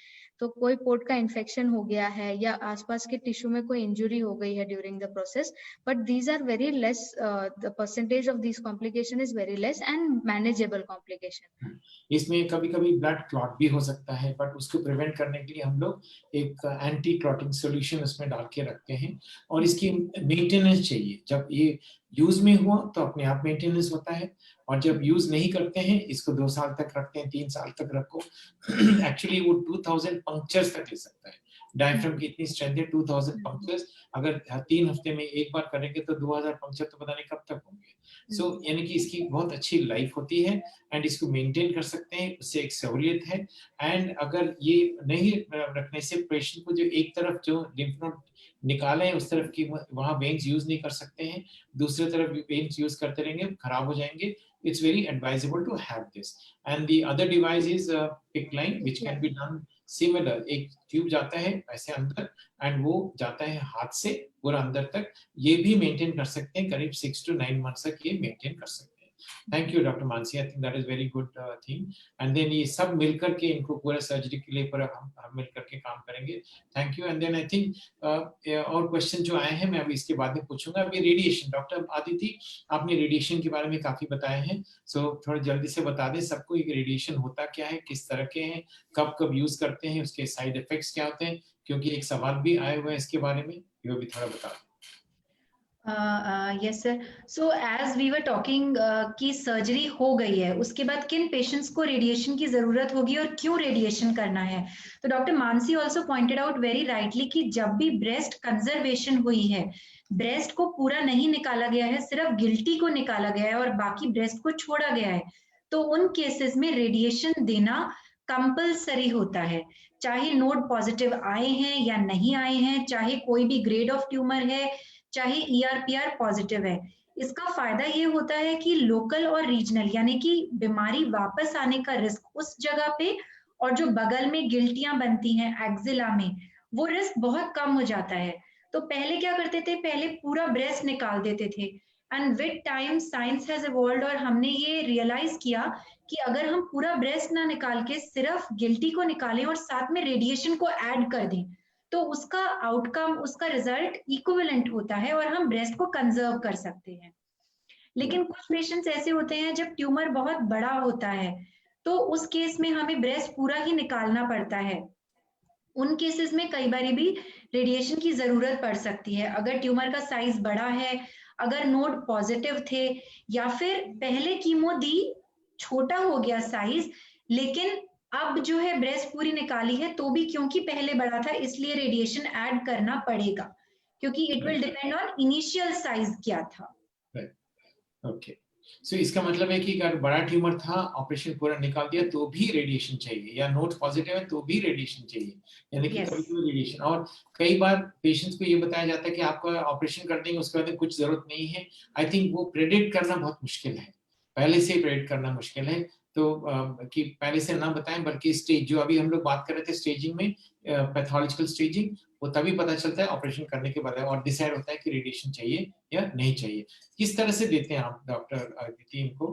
तो कोई पोर्ट का इन्फेक्शन हो गया है या आसपास के टिश्यू में कोई इंजुरी हो गई है during the process, but these are very less, the percentage of this complication is very less and manageable complication. इसमें कभी-कभी ब्लड क्लॉट भी हो सकता है, बट उसको प्रिवेंट करने के लिए हम लोग एक एंटी क्लॉटिंग सॉल्यूशन उसमें डाल के रखते हैं, और इसकी मेंटेनेंस चाहिए। जब ये यूज में हुआ तो अपने आप मेंटेनेंस होता है, और जब यूज नहीं करते हैं इसको 2 साल तक रखते हैं, 3 साल तक रखो। एक्चुअली वो 2000 पंक्चर्स तक ले सकता है। डायफ्राम की इतनी स्ट्रेंथ है, 2000 पंक्चर्स। अगर 3 हफ्ते में एक बार करेंगे तो 2000 पंक्चर तो पता नहीं कब तक होंगे। सो यानी कि इसकी बहुत अच्छी लाइफ होती है, एंड इसको मेंटेन कर सकते हैं, उससे एक सहूलियत है। एंड अगर ये नहीं रखने से पेशेंट को जो एक तरफ जो लिम्फ नोड निकाले उस तरफ की वहां वेन्स यूज नहीं कर सकते हैं, दूसरी तरफ वेन्स यूज करते रहेंगे, खराब हो जाएंगे। It's very advisable to have this. And the other device is PICC line, which can be done similar. एक ट्यूब जाता है ऐसे अंदर, एंड वो जाता है हाथ से पूरा अंदर तक। ये भी मेंटेन कर सकते हैं, करीब 6 to 9 months तक ये मेंटेन कर सकते हैं। Thank you doctor Mansi, I think that is very good thing. And then ये सब मिलकर के इनको पूरा सर्जरी के लिए पूरा हम मिलकर के काम करेंगे। Thank you. And then I think और क्वेश्चन जो आए हैं मैं अभी इसके बाद में पूछूंगा। अभी रेडिएशन, डॉक्टर आदिति आपने रेडिएशन के बारे में काफी बताए हैं, सो थोड़ा जल्दी से बता दें सबको ये रेडिएशन होता क्या है, किस तरह के हैं, कब कब यूज करते हैं, उसके साइड इफेक्ट्स क्या होते हैं, क्योंकि एक सवाल भी आए हुए हैं इसके बारे में, ये भी थोड़ा बता दें। Yes sir. So as we were talking कि सर्जरी हो गई है, उसके बाद किन पेशेंट्स को रेडिएशन की जरूरत होगी और क्यों रेडिएशन करना है, तो doctor Mansi also pointed out very rightly कि जब भी ब्रेस्ट कंजर्वेशन हुई है, ब्रेस्ट को पूरा नहीं निकाला गया है, सिर्फ गिल्टी को निकाला गया है और बाकी ब्रेस्ट को छोड़ा गया है, तो उन केसेस में रेडिएशन देना कंपलसरी होता है, चाहे नोड पॉजिटिव आए हैं या नहीं आए हैं, चाहे कोई भी ग्रेड ऑफ ट्यूमर है, चाहे ERPR पॉजिटिव है। इसका फायदा ये होता है कि लोकल और रीजनल यानी कि बीमारी वापस आने का रिस्क उस जगह पे और जो बगल में गिल्टियां बनती हैं एक्जिला में, वो रिस्क बहुत कम हो जाता है। तो पहले क्या करते थे, पहले पूरा ब्रेस्ट निकाल देते थे, and with time science has evolved और हमने ये रियलाइज किया कि अगर हम पूरा ब्रेस्ट ना निकाल के सिर्फ गिल्टी को निकालें और साथ में रेडिएशन को ऐड कर दें, तो उसका आउटकम, उसका रिजल्ट इक्विवेलेंट होता है और हम ब्रेस्ट को कंजर्व कर सकते हैं। लेकिन कुछ पेशेंट्स ऐसे होते हैं जब ट्यूमर बहुत बड़ा होता है, तो उस केस में हमें ब्रेस्ट पूरा ही निकालना पड़ता है। उन केसेस में कई बार भी रेडिएशन की जरूरत पड़ सकती है। अगर ट्यूमर का साइज बड़ा है, अगर नोड पॉजिटिव थे, या फिर पहले कीमो दी, छोटा हो गया साइज, लेकिन अब जो है ब्रेस्ट पूरी निकाली है तो भी क्योंकि पहले बड़ा था इसलिए रेडिएशन ऐड करना पड़ेगा, क्योंकि it will depend on initial size क्या था। ओके, सो इसका मतलब है कि अगर बड़ा ट्यूमर था, ऑपरेशन पूरा निकाल दिया तो भी रेडिएशन चाहिए, या नोट पॉजिटिव है तो भी रेडिएशन चाहिए, यानी कि कभी कभी रेडिएशन। और कई बार पेशेंट्स को ये बताया जाता है कि आपको ऑपरेशन कर देंगे उसके बाद कुछ जरूरत नहीं है। आई थिंक वो प्रेडिक्ट करना बहुत मुश्किल है, पहले से प्रेडिक्ट करना मुश्किल है। तो कि पहले से ना बताएं, बल्कि स्टेज जो अभी हम लोग बात कर रहे थे स्टेजिंग में, पैथोलॉजिकल स्टेजिंग, वो तभी पता चलता है ऑपरेशन करने के बाद, और डिसाइड होता है कि रेडिएशन चाहिए या नहीं चाहिए। किस तरह से देते हैं आप डॉक्टर अदिति इनको?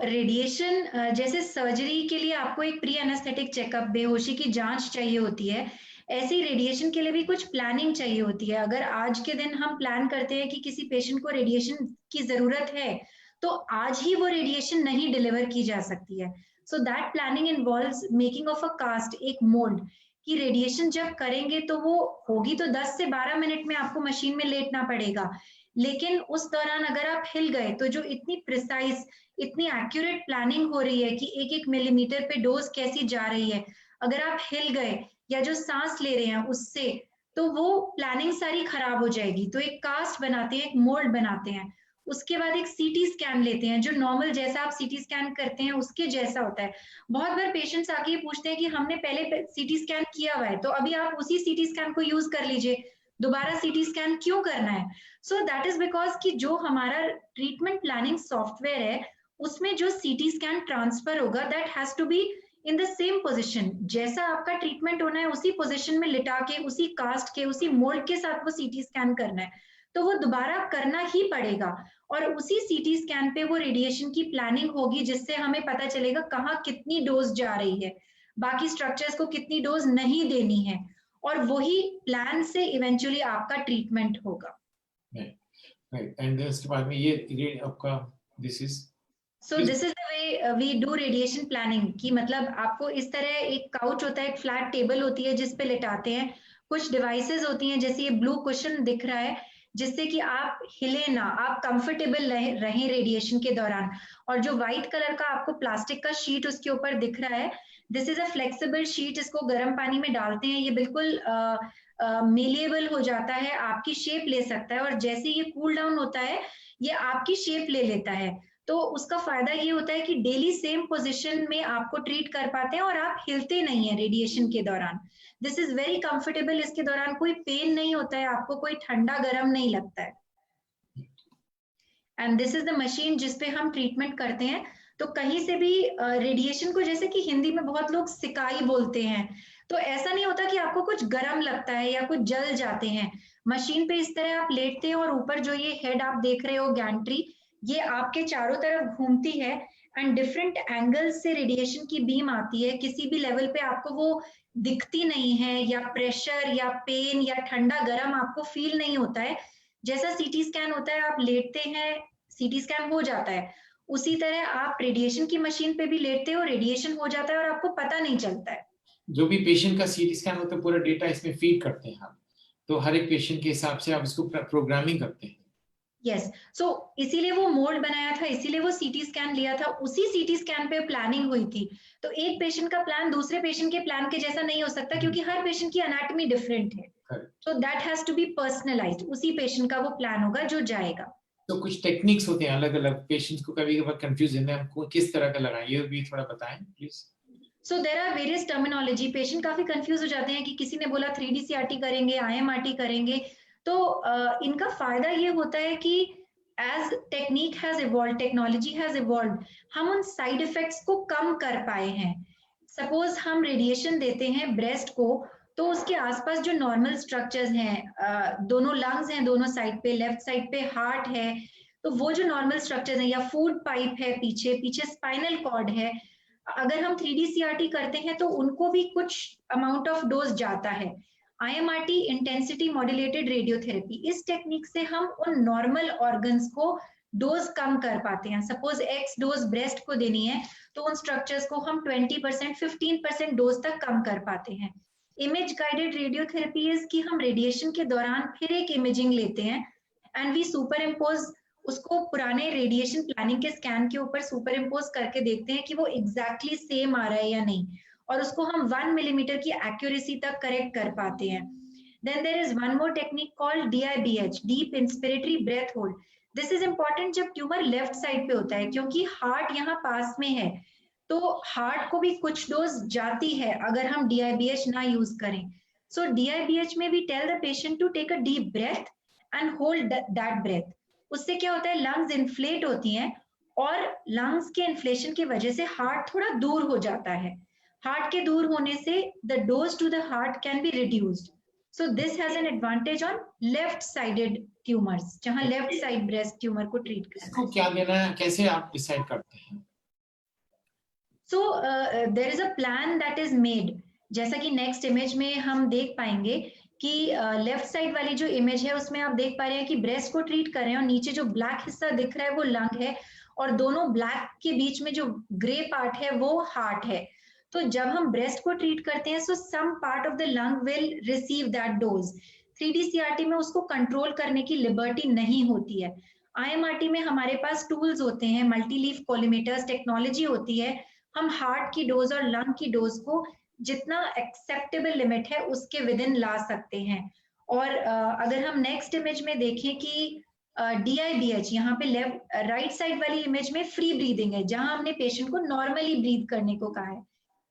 रेडिएशन जैसे सर्जरी के लिए आपको एक प्री एनेस्थेटिक चेकअप, बेहोशी की जांच चाहिए होती है, ऐसे ही रेडिएशन के लिए भी कुछ प्लानिंग चाहिए होती है। अगर आज के दिन हम प्लान करते हैं कि किसी पेशेंट को रेडिएशन की जरूरत है, तो आज ही वो रेडिएशन नहीं डिलीवर की जा सकती है। So that planning involves making of a cast, एक मोल्ड, कि रेडिएशन जब करेंगे तो वो होगी तो 10 से 12 मिनट में आपको मशीन में लेटना पड़ेगा, लेकिन उस दौरान अगर आप हिल गए तो जो इतनी प्रिसाइज, इतनी एक्यूरेट प्लानिंग हो रही है कि एक एक मिलीमीटर पे डोज कैसी जा रही है, अगर आप हिल गए या जो सांस ले रहे हैं उससे, तो वो प्लानिंग सारी खराब हो जाएगी। तो एक कास्ट बनाते हैं, एक मोल्ड बनाते हैं, उसके बाद एक सीटी स्कैन लेते हैं जो नॉर्मल जैसा आप सीटी स्कैन करते हैं उसके जैसा होता है। बहुत बार पेशेंट्स आके पूछते हैं कि हमने पहले सीटी स्कैन किया हुआ है तो अभी आप उसी सीटी स्कैन को यूज कर लीजिए, दोबारा सीटी स्कैन क्यों करना है? सो दैट इज बिकॉज कि जो हमारा ट्रीटमेंट प्लानिंग सॉफ्टवेयर है उसमें जो सीटी स्कैन ट्रांसफर होगा that has to be in the same position, जैसा आपका ट्रीटमेंट होना है उसी पोजिशन में लिटा के, उसी कास्ट के, उसी मोल्ड के साथ वो सीटी स्कैन करना है, तो वो दोबारा करना ही पड़ेगा। और उसी सीटी स्कैन पे वो रेडिएशन की प्लानिंग होगी जिससे हमें पता चलेगा कहाँ कितनी डोज जा रही है, बाकी स्ट्रक्चर्स को कितनी डोज नहीं देनी है, और वही प्लान से इवेंचुअली आपका ट्रीटमेंट होगा। राइट, एंड उसके बाद में ये आपका this is so this is the way we do radiation planning, कि मतलब आपको इस तरह एक काउच होता है, एक फ्लैट टेबल होती है जिस पे लिटाते हैं, कुछ डिवाइसेस होती हैं जैसे ये ब्लू कुशन दिख रहा है जिससे कि आप हिले ना, आप कंफर्टेबल रहें रेडिएशन के दौरान। और जो व्हाइट कलर का आपको प्लास्टिक का शीट उसके ऊपर दिख रहा है, this is a flexible sheet, इसको गर्म पानी में डालते हैं, ये बिल्कुल मेलिएबल हो जाता है, आपकी शेप ले सकता है, और जैसे ये कूल डाउन होता है ये आपकी शेप ले लेता है। तो उसका फायदा ये होता है कि डेली सेम पोजीशन में आपको ट्रीट कर पाते हैं और आप हिलते नहीं है रेडिएशन के दौरान। दिस इज वेरी कंफर्टेबल, इसके दौरान कोई पेन नहीं होता है, आपको कोई ठंडा गर्म नहीं लगता है। And this is the machine जिसपे हम ट्रीटमेंट करते हैं। तो कहीं से भी रेडिएशन को, जैसे कि हिंदी में बहुत लोग सिकाई बोलते हैं, तो ऐसा नहीं होता कि आपको कुछ गर्म लगता है या कुछ जल जाते हैं। मशीन पे इस तरह आप लेटते हैं और ऊपर जो ये हेड आप देख रहे हो गैंट्री, ये आपके चारों तरफ घूमती है एंड डिफरेंट एंगल्स से रेडिएशन की बीम आती है। किसी भी लेवल पे आपको वो दिखती नहीं है, या प्रेशर या पेन या ठंडा गर्म आपको फील नहीं होता है। जैसा सीटी स्कैन होता है, आप लेटते हैं सीटी स्कैन हो जाता है, उसी तरह आप रेडिएशन की मशीन पे भी लेटते हो, रेडिएशन हो जाता है और आपको पता नहीं चलता है। जो भी पेशेंट का सीटी स्कैन होता है पूरा डेटा इसमें फीड करते हैं हम, तो हर एक पेशेंट के हिसाब से आप इसको प्रोग्रामिंग करते हैं। यस, सो इसीलिए वो मोल्ड बनाया था, इसीलिए वो सीटी स्कैन लिया था, उसी सीटी स्कैन पे प्लानिंग हुई थी। तो एक पेशेंट का प्लान दूसरे पेशेंट के प्लान के जैसा नहीं हो सकता, क्योंकि हर पेशेंट की एनाटॉमी डिफरेंट है। So that has to be personalised, उसी पेशेंट का वो प्लान होगा जो जाएगा। तो कुछ टेक्निक्स होते हैं अलग अलग, पेशेंट्स को कभी कभार कंफ्यूज है, हमको किस तरह का लगाएं, ये भी थोड़ा बताएं please. So there are various terminology, patient काफी कंफ्यूज हो जाते हैं कि किसी ने बोला 3D CRT करेंगे, IMRT करेंगे। तो इनका फायदा ये होता है कि as technique has evolve, technology has evolve, हम उन साइड इफेक्ट्स को कम कर पाए हैं। सपोज हम रेडिएशन देते हैं ब्रेस्ट को, तो उसके आसपास जो नॉर्मल स्ट्रक्चर्स हैं, दोनों लंग्स हैं दोनों साइड पे, लेफ्ट साइड पे हार्ट है, तो वो जो नॉर्मल स्ट्रक्चर्स हैं, या फूड पाइप है पीछे, पीछे स्पाइनल कॉर्ड है, अगर हम 3D CRT करते हैं तो उनको भी कुछ अमाउंट ऑफ डोज जाता है। IMRT, इंटेंसिटी मॉड्यूलेटेड रेडियोथेरेपी, इस टेक्निक से हम उन नॉर्मल ऑर्गन्स को डोज कम कर पाते हैं। सपोज X डोज ब्रेस्ट को देनी है, तो उन स्ट्रक्चर्स को हम 20%, 15% डोज तक कम कर पाते हैं। इमेज गाइडेड रेडियोथेरेपी इज कि हम रेडिएशन के दौरान फिर एक इमेजिंग लेते हैं एंड वी सुपर इम्पोज उसको पुराने रेडिएशन प्लानिंग के स्कैन के ऊपर सुपर इम्पोज करके देखते हैं कि वो एग्जैक्टली सेम आ रहा है या नहीं, और उसको हम 1 मिलीमीटर की एक्यूरेसी तक करेक्ट कर पाते हैं। Then there is one more technique called DIBH, Deep Inspiratory Breath Hold. This is important जब ट्यूमर लेफ्ट साइड पे होता है, क्योंकि हार्ट यहाँ पास में है, तो हार्ट को भी कुछ डोज जाती है अगर हम DIBH ना यूज करें। So DIBH में we tell the patient to take a deep breath and hold that breath. उससे क्या होता है, लंग्स इन्फ्लेट होती हैं और लंग्स के इन्फ्लेशन की वजह से हार्ट थोड़ा दूर हो जाता है। हार्ट के दूर होने से the dose to the heart can be reduced. So this has an advantage on left sided tumours, जहां लेफ्ट साइड ब्रेस्ट ट्यूमर को ट्रीट करना है। इसको क्या देना है, कैसे आप डिसाइड करते हैं? So there is a plan that is made, जैसा कि नेक्स्ट इमेज में हम देख पाएंगे कि लेफ्ट साइड वाली जो इमेज है उसमें आप देख पा रहे हैं कि ब्रेस्ट को ट्रीट कर रहे हैं और नीचे जो ब्लैक हिस्सा दिख रहा है वो लंग है, और दोनों ब्लैक के बीच में जो ग्रे पार्ट है वो हार्ट है। तो जब हम ब्रेस्ट को ट्रीट करते हैं, so some part of the lung will receive that dose. 3D CRT में उसको कंट्रोल करने की लिबर्टी नहीं होती है। IMRT में हमारे पास टूल्स होते हैं, मल्टीलीफ कोलिमेटर्स टेक्नोलॉजी होती है, हम हार्ट की डोज और लंग की डोज को जितना एक्सेप्टेबल लिमिट है उसके विद इन ला सकते हैं। और अगर हम नेक्स्ट इमेज में देखें कि DIBH, यहाँ पे लेफ्ट राइट साइड वाली इमेज में फ्री ब्रीदिंग है, जहां हमने पेशेंट को नॉर्मली ब्रीथ करने को कहा है,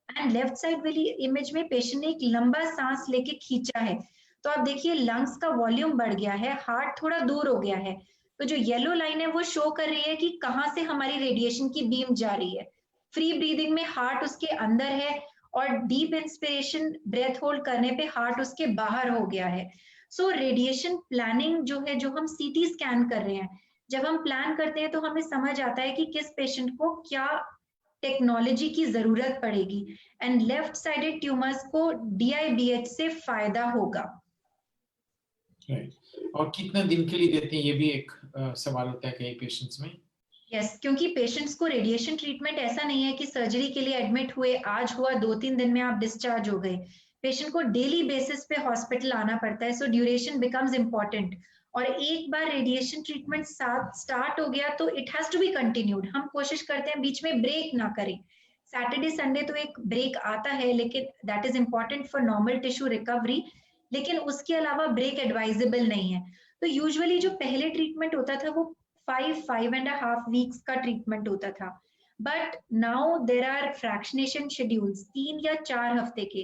एंड लेफ्ट साइड वाली इमेज में पेशेंट ने एक लंबा सांस लेके खींचा है। तो आप देखिए लंग्स का वॉल्यूम बढ़ गया है, हार्ट थोड़ा दूर हो गया है। तो जो येलो लाइन है वो शो कर रही है कि कहाँ से हमारी रेडिएशन की बीम जा रही है। फ्री ब्रीदिंग में हार्ट उसके अंदर है, और डीप इंस्पिरेशन ब्रेथ होल्ड करने पे हार्ट उसके बाहर हो गया है। सो रेडिएशन प्लानिंग जो है, जो हम CT स्कैन कर रहे हैं, जब हम प्लान करते हैं तो हमें समझ आता है कि किस पेशेंट को क्या टेक्नोलॉजी की जरूरत पड़ेगी, एंड लेफ्ट साइडेड ट्यूमर्स को DIBH से फायदा होगा। और कितना दिन के लिए देते हैं, ये भी एक सवाल होता है कई पेशेंट्स में। यस, क्योंकि पेशेंट्स को रेडिएशन ट्रीटमेंट ऐसा नहीं है कि सर्जरी के लिए एडमिट हुए, आज हुआ, 2-3 दिन में आप डिस्चार्ज हो गए। पेशेंट को डेली बेसिस पे हॉस्पिटल आना पड़ता है, सो ड्यूरेशन बिकम्स इम्पोर्टेंट। और एक बार रेडिएशन ट्रीटमेंट स्टार्ट हो गया तो it has to be continued. हम कोशिश करते हैं बीच में ब्रेक ना करें। सैटरडे संडे तो एक ब्रेक आता है, लेकिन that is important for normal tissue recovery, लेकिन उसके अलावा ब्रेक एडवाइजेबल नहीं है। तो यूजुअली जो पहले ट्रीटमेंट होता था वो 5.5 वीक्स का ट्रीटमेंट होता था, but now there are fractionation schedules, 3 या 4 हफ्ते के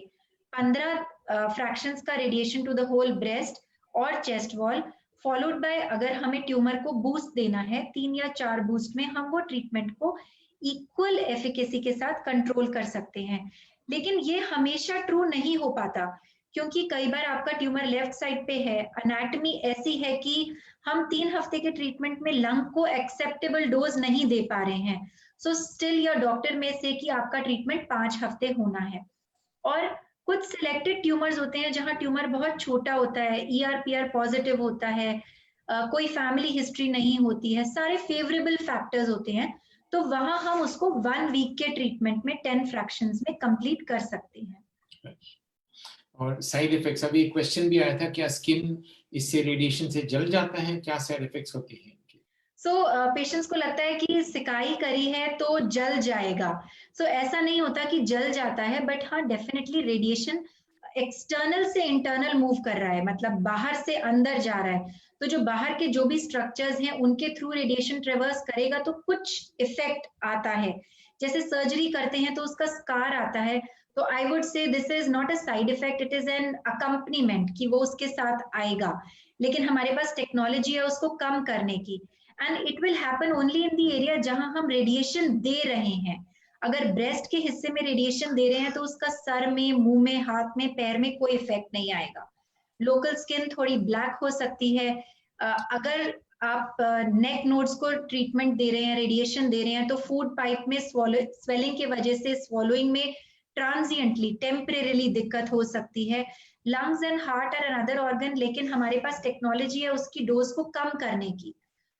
15 फ्रैक्शंस का radiation to the whole breast और चेस्ट वॉल, फॉलोड बाय, अगर हमें ट्यूमर को बूस्ट देना है 3 या 4 बूस्ट में, हम वो ट्रीटमेंट को इक्वल एफिकेसी के साथ कंट्रोल कर सकते हैं। लेकिन ये हमेशा ट्रू नहीं हो पाता, क्योंकि कई बार आपका ट्यूमर लेफ्ट साइड पे है, एनाटॉमी ऐसी है कि हम 3 हफ्ते के ट्रीटमेंट में लंग को एक्सेप्टेबल डोज नहीं दे पा रहे हैं। सो स्टिल योर डॉक्टर में से कि आपका ट्रीटमेंट 5 हफ्ते होना है। और कुछ सिलेक्टेड ट्यूमर्स होते हैं जहां ट्यूमर बहुत छोटा होता है, ER-PR पॉजिटिव होता है, कोई फैमिली हिस्ट्री नहीं होती है, सारे फेवरेबल फैक्टर्स होते हैं, तो वहां हम उसको 1 वीक के ट्रीटमेंट में 10 फ्रैक्शंस में कंप्लीट कर सकते हैं। और साइड इफेक्ट्स, अभी क्वेश्चन भी आया था, क्या स्किन इससे रेडिएशन से जल जाता है, क्या साइड इफेक्ट्स होती हैं? सो पेशेंट्स को लगता है कि सिकाई करी है तो जल जाएगा। सो ऐसा नहीं होता कि जल जाता है, बट हाँ डेफिनेटली रेडिएशन एक्सटर्नल से इंटरनल मूव कर रहा है, मतलब बाहर से अंदर जा रहा है। तो जो बाहर के जो भी स्ट्रक्चर्स हैं उनके थ्रू रेडिएशन ट्रेवर्स करेगा तो कुछ इफेक्ट आता है। जैसे सर्जरी करते हैं तो उसका स्कार आता है, तो I would say this is not a side effect, it is an accompaniment कि वो उसके साथ आएगा। लेकिन हमारे पास टेक्नोलॉजी है उसको कम करने की, and it will happen only in the area जहां हम रेडिएशन दे रहे हैं। अगर ब्रेस्ट के हिस्से में रेडिएशन दे रहे हैं तो उसका सर में, मुंह में, हाथ में, पैर में कोई इफेक्ट नहीं आएगा। लोकल स्किन थोड़ी ब्लैक हो सकती है। अगर आप नेक नोड्स को ट्रीटमेंट दे रहे हैं, रेडिएशन दे रहे हैं, तो फूड पाइप में स्वेलिंग की वजह से swallowing में ट्रांजिएंटली, टेम्परेरीली दिक्कत हो सकती है। Lungs and heart are another organ, लेकिन हमारे पास टेक्नोलॉजी है उसकी डोज को कम करने की।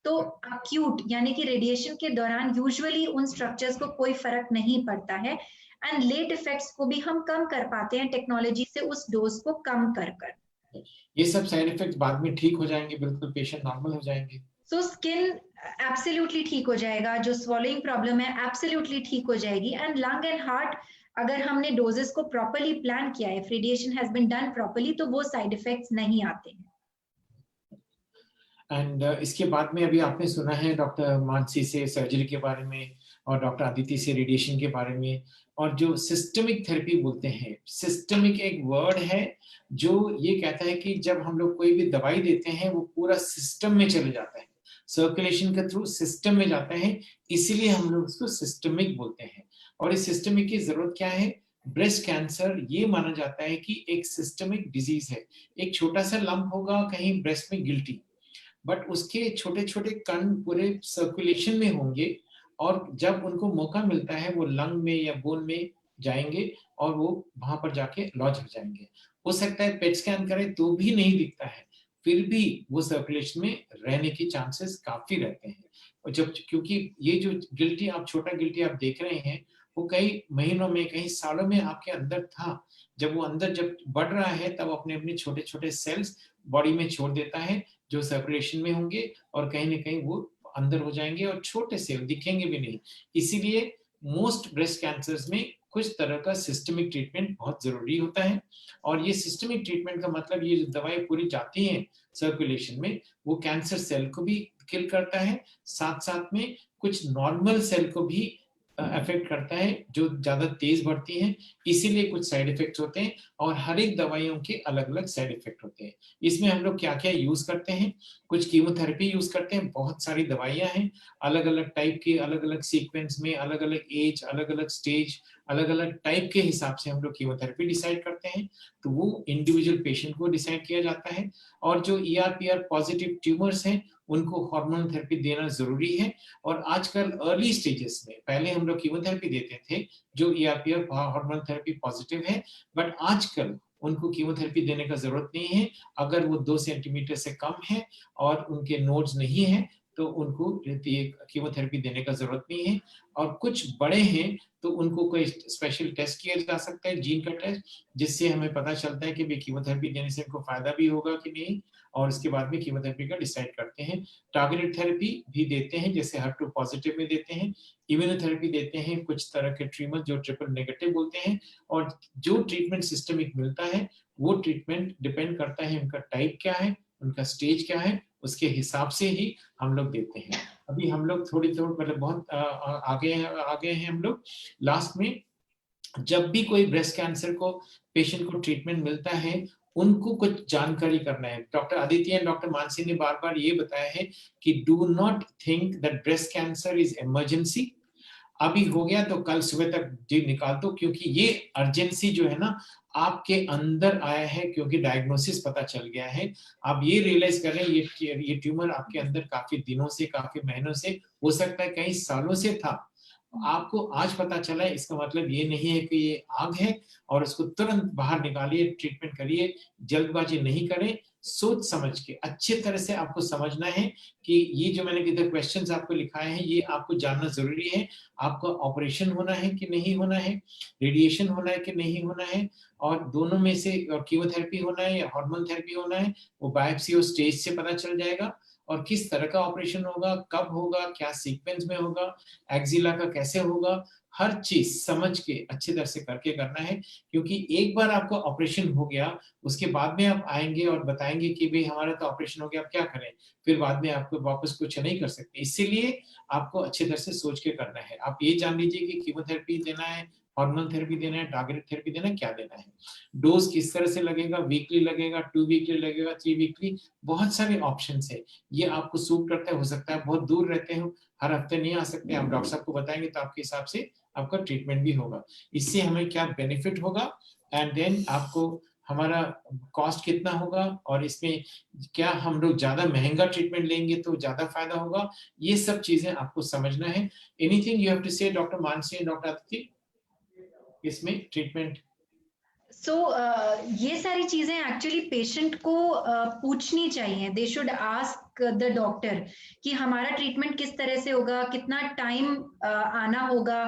तो अक्यूट यानी कि रेडिएशन के दौरान यूजुअली उन स्ट्रक्चर्स को कोई फर्क नहीं पड़ता है, एंड लेट इफेक्ट्स को भी हम कम कर पाते हैं टेक्नोलॉजी से उस डोज को कम कर कर। ये सब साइड इफेक्ट्स बाद में ठीक हो जाएंगे, बिल्कुल पेशेंट नॉर्मल हो जाएंगे। सो स्किन एब्सोल्युटली ठीक हो जाएगा, जो swallowing प्रॉब्लम है एब्सोल्युटली ठीक हो जाएगी। एंड लंग एंड हार्ट, अगर हमने डोजेस को प्रॉपर्ली प्लान किया है, radiation has been done properly, तो वो साइड इफेक्ट्स नहीं आते हैं। एंड इसके बाद में अभी आपने सुना है डॉक्टर मानसी से सर्जरी के बारे में और डॉक्टर आदित्य से रेडिएशन के बारे में, और जो सिस्टमिक थेरेपी बोलते हैं, सिस्टमिक एक वर्ड है जो ये कहता है कि जब हम लोग कोई भी दवाई देते हैं वो पूरा सिस्टम में चले जाता है, सर्कुलेशन के थ्रू सिस्टम में जाता है, इसीलिए हम लोग उसको सिस्टमिक बोलते हैं। और इस सिस्टमिक की जरूरत क्या है? ब्रेस्ट कैंसर ये माना जाता है कि एक सिस्टमिक डिजीज है। एक छोटा सा लंप होगा कहीं ब्रेस्ट में गिल्टी, बट उसके छोटे छोटे कण पूरे सर्कुलेशन में होंगे, और जब उनको मौका मिलता है वो लंग में या बोन में जाएंगे और वो वहां पर जाके लॉज हो जाएंगे। हो सकता है पेट स्कैन करें तो भी नहीं दिखता है, फिर भी वो सर्कुलेशन में रहने की चांसेस काफी रहते हैं। और जब, क्योंकि ये जो गिल्टी आप, छोटा गिल्टी आप देख रहे हैं, वो कई महीनों में, कई सालों में आपके अंदर था। जब वो अंदर जब बढ़ रहा है तब अपने अपने छोटे छोटे सेल्स बॉडी में छोड़ देता है जो सर्कुलेशन में होंगे, और कहीं ना कहीं वो अंदर हो जाएंगे और छोटे से दिखेंगे भी नहीं। इसीलिए मोस्ट ब्रेस्ट कैंसर्स में कुछ तरह का सिस्टमिक ट्रीटमेंट बहुत जरूरी होता है। और ये सिस्टमिक ट्रीटमेंट का मतलब, ये जो दवाई पूरी जाती है सर्कुलेशन में, वो कैंसर सेल को भी किल करता है, साथ साथ में कुछ नॉर्मल सेल को भी अफेक्ट करता है जो ज्यादा तेज बढ़ती हैं। इसीलिए कुछ साइड इफेक्ट्स होते हैं, और हर एक दवाइयों के अलग अलग साइड इफेक्ट होते हैं। इसमें हम लोग क्या क्या यूज करते हैं? कुछ कीमोथेरेपी यूज करते हैं, बहुत सारी दवाइयां हैं अलग अलग टाइप की, अलग अलग सीक्वेंस में, अलग अलग एज, अलग अलग स्टेज, अलग अलग टाइप के हिसाब से हम लोग कीमोथेरेपी डिसाइड करते हैं। तो वो इंडिविजुअल पेशेंट को डिसाइड किया जाता है। और जो ER-PR पॉजिटिव ट्यूमर्स हैं उनको हार्मोन थेरेपी देना जरूरी है। और आजकल अर्ली स्टेजेस में, पहले हम लोग कीमोथेरेपी देते थे जो ER-PR हार्मोन थेरेपी पॉजिटिव है, बट आजकल उनको कीमोथेरेपी देने का जरूरत नहीं है। अगर वो 2 सेंटीमीटर से कम है और उनके नोड्स नहीं है तो उनको कीमोथेरेपी देने का जरूरत नहीं है। और कुछ बड़े हैं तो उनको कोई स्पेशल टेस्ट किया जा सकता है, जीन का टेस्ट, जिससे हमें पता चलता है कि भाई कीमोथेरेपी देने से इनको फायदा भी होगा कि नहीं, और इसके बाद में कीमोथेरेपी का डिसाइड करते हैं। टारगेटेड थेरेपी भी देते हैं, जैसे HER2 पॉजिटिव में देते हैं, इम्यूनोथेरेपी देते हैं, कुछ तरह के ट्यूमर जो ट्रिपल नेगेटिव बोलते हैं। और जो ट्रीटमेंट सिस्टमिक मिलता है वो ट्रीटमेंट डिपेंड करता है उनका टाइप क्या है, उनका स्टेज क्या है, उसके हिसाब से ही हम लोग देते हैं। अभी हम लोग थोड़ी मतलब बहुत आगे हैं हम लोग। लास्ट में जब भी कोई ब्रेस्ट कैंसर को पेशेंट को ट्रीटमेंट मिलता है, उनको कुछ जानकारी करना है। Doctor Aditya and doctor Mansi ने बार बार ये बताया है कि do not think that breast cancer is emergency. अभी हो गया तो कल सुबह तक जी निकाल दो, क्योंकि ये अर्जेंसी जो है ना आपके अंदर आया है, क्योंकि डायग्नोसिस पता चल गया है। आप ये रियलाइज कर रहे हैं ये ट्यूमर आपके अंदर काफी दिनों से, काफी महीनों से, हो सकता है कई सालों से था, आपको आज पता चला है। इसका मतलब ये नहीं है कि ये आग है और उसको तुरंत बाहर निकालिए, ट्रीटमेंट करिए, जल्दबाजी नहीं करें, सोच समझ के अच्छी तरह से आपको समझना है कि ये जो मैंने इधर क्वेश्चंस आपको लिखाए हैं ये आपको जानना जरूरी है। आपका ऑपरेशन होना है कि नहीं होना है, रेडिएशन होना है कि नहीं होना है, और दोनों में से कीमोथेरेपी होना है या हार्मोन थेरेपी होना है, वो बायोप्सी और स्टेज से पता चल जाएगा। और किस तरह का ऑपरेशन होगा, कब होगा, क्या सीक्वेंस में होगा, एक्जिला का कैसे होगा, हर चीज समझ के अच्छी तरह से करके करना है। क्योंकि एक बार आपको ऑपरेशन हो गया, उसके बाद में आप आएंगे और बताएंगे कि भाई हमारा तो ऑपरेशन हो गया, अब क्या करें, फिर बाद में आपको वापस कुछ नहीं कर सकते। इसीलिए आपको अच्छी तरह से सोच के करना है। आप ये जान लीजिए कि कीमोथेरेपी देना है, हार्मोन थेरेपी देना है, टारगेटेड थेरेपी देना है, क्या देना है, डोज किस तरह से लगेगा, वीकली लगेगा, 2 वीकली लगेगा, 3 वीकली, बहुत सारे ऑप्शंस है। ये आपको सूट करता है, हो सकता है बहुत दूर रहते हो, हर हफ्ते नहीं आ सकते, आप डॉक्टर साहब को बताएंगे तो आपके हिसाब से आपका ट्रीटमेंट भी होगा। इससे हमें क्या बेनिफिट होगा, एंड देन आपको हमारा कॉस्ट कितना होगा, और इसमें क्या हम लोग ज्यादा महंगा ट्रीटमेंट लेंगे तो ज्यादा फायदा होगा, ये सब चीजें आपको समझना है। एनीथिंग यू हैव टू से doctor Mansi and doctor Aditi इसमें ट्रीटमेंट? सो ये सारी चीजें एक्चुअली पेशेंट को पूछनी चाहिए। They should ask the doctor कि हमारा ट्रीटमेंट किस तरह से होगा, कितना टाइम आना होगा,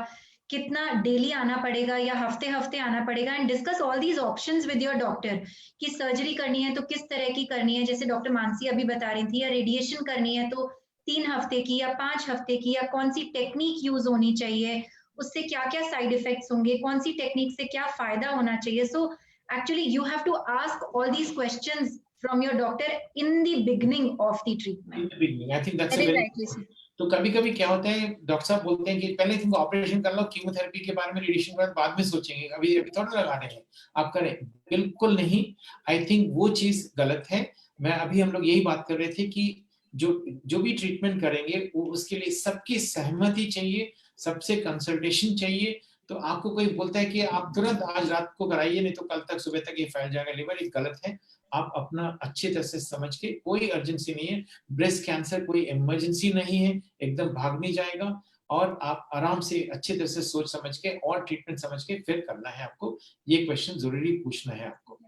कितना डेली आना पड़ेगा या हफ्ते हफ्ते आना पड़ेगा, and discuss all these options with your doctor कि सर्जरी करनी है तो किस तरह की करनी है, जैसे डॉक्टर मानसी अभी बता रही थी, या रेडिएशन करनी है तो 3 हफ्ते की या 5 हफ्ते की, या कौन सी टेक्निक यूज होनी चाहिए, उससे क्या क्या साइड इफेक्ट्स होंगे, कौन सी टेक्निक से क्या फायदा होना चाहिए। So actually you have to ask all these questions from your doctor in the beginning of the treatment. I think that's a Very very. rightly said. तो कभी कभी क्या होता है, डॉक्टर साहब बोलते हैं कि पहले तुमको ऑपरेशन कर लो, कीमोथेरेपी के बारे में, रेडिएशन के बारे में बाद में सोचेंगे, अभी अभी थोड़ा लगा रहे हैं, आप करें। बिल्कुल नहीं, आई थिंक वो चीज गलत है। मैं अभी हम लोग यही बात कर रहे थे कि जो भी ट्रीटमेंट करेंगे वो उसके लिए सबकी सहमति चाहिए, सबसे कंसल्टेशन चाहिए। तो आपको कोई बोलता है कि आप तुरंत आज रात को कराइए, नहीं तो कल तक सुबह तक ये फैल जाएगा लिवर, ये गलत है। आप अपना अच्छी तरह से समझ के, कोई अर्जेंसी नहीं है, ब्रेस्ट कैंसर कोई इमरजेंसी नहीं है, एकदम भाग नहीं जाएगा, और आप आराम से अच्छी तरह से सोच समझ के और ट्रीटमेंट समझ के फिर करना है आपको। ये क्वेश्चन जरूरी पूछना है आपको।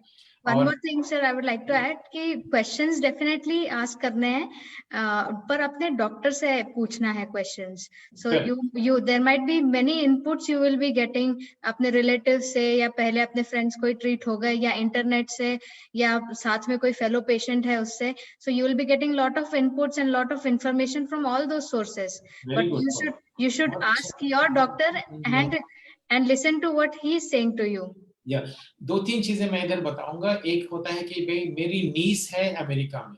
One और more thing, sir, I would like to add कि questions definitely ask करने हैं, पर अपने डॉक्टर से पूछना है questions. So there might be many inputs you will be getting अपने relatives से, या पहले अपने friends कोई treat हो गए, या internet से, या साथ में कोई fellow patient है उससे. So you will be getting lot of inputs and lot of information from all those sources. Very But good. you should ask your doctor and listen to what he is saying to you. या 2-3 चीजें मैं इधर बताऊंगा। एक होता है कि भाई मेरी नीस है अमेरिका में,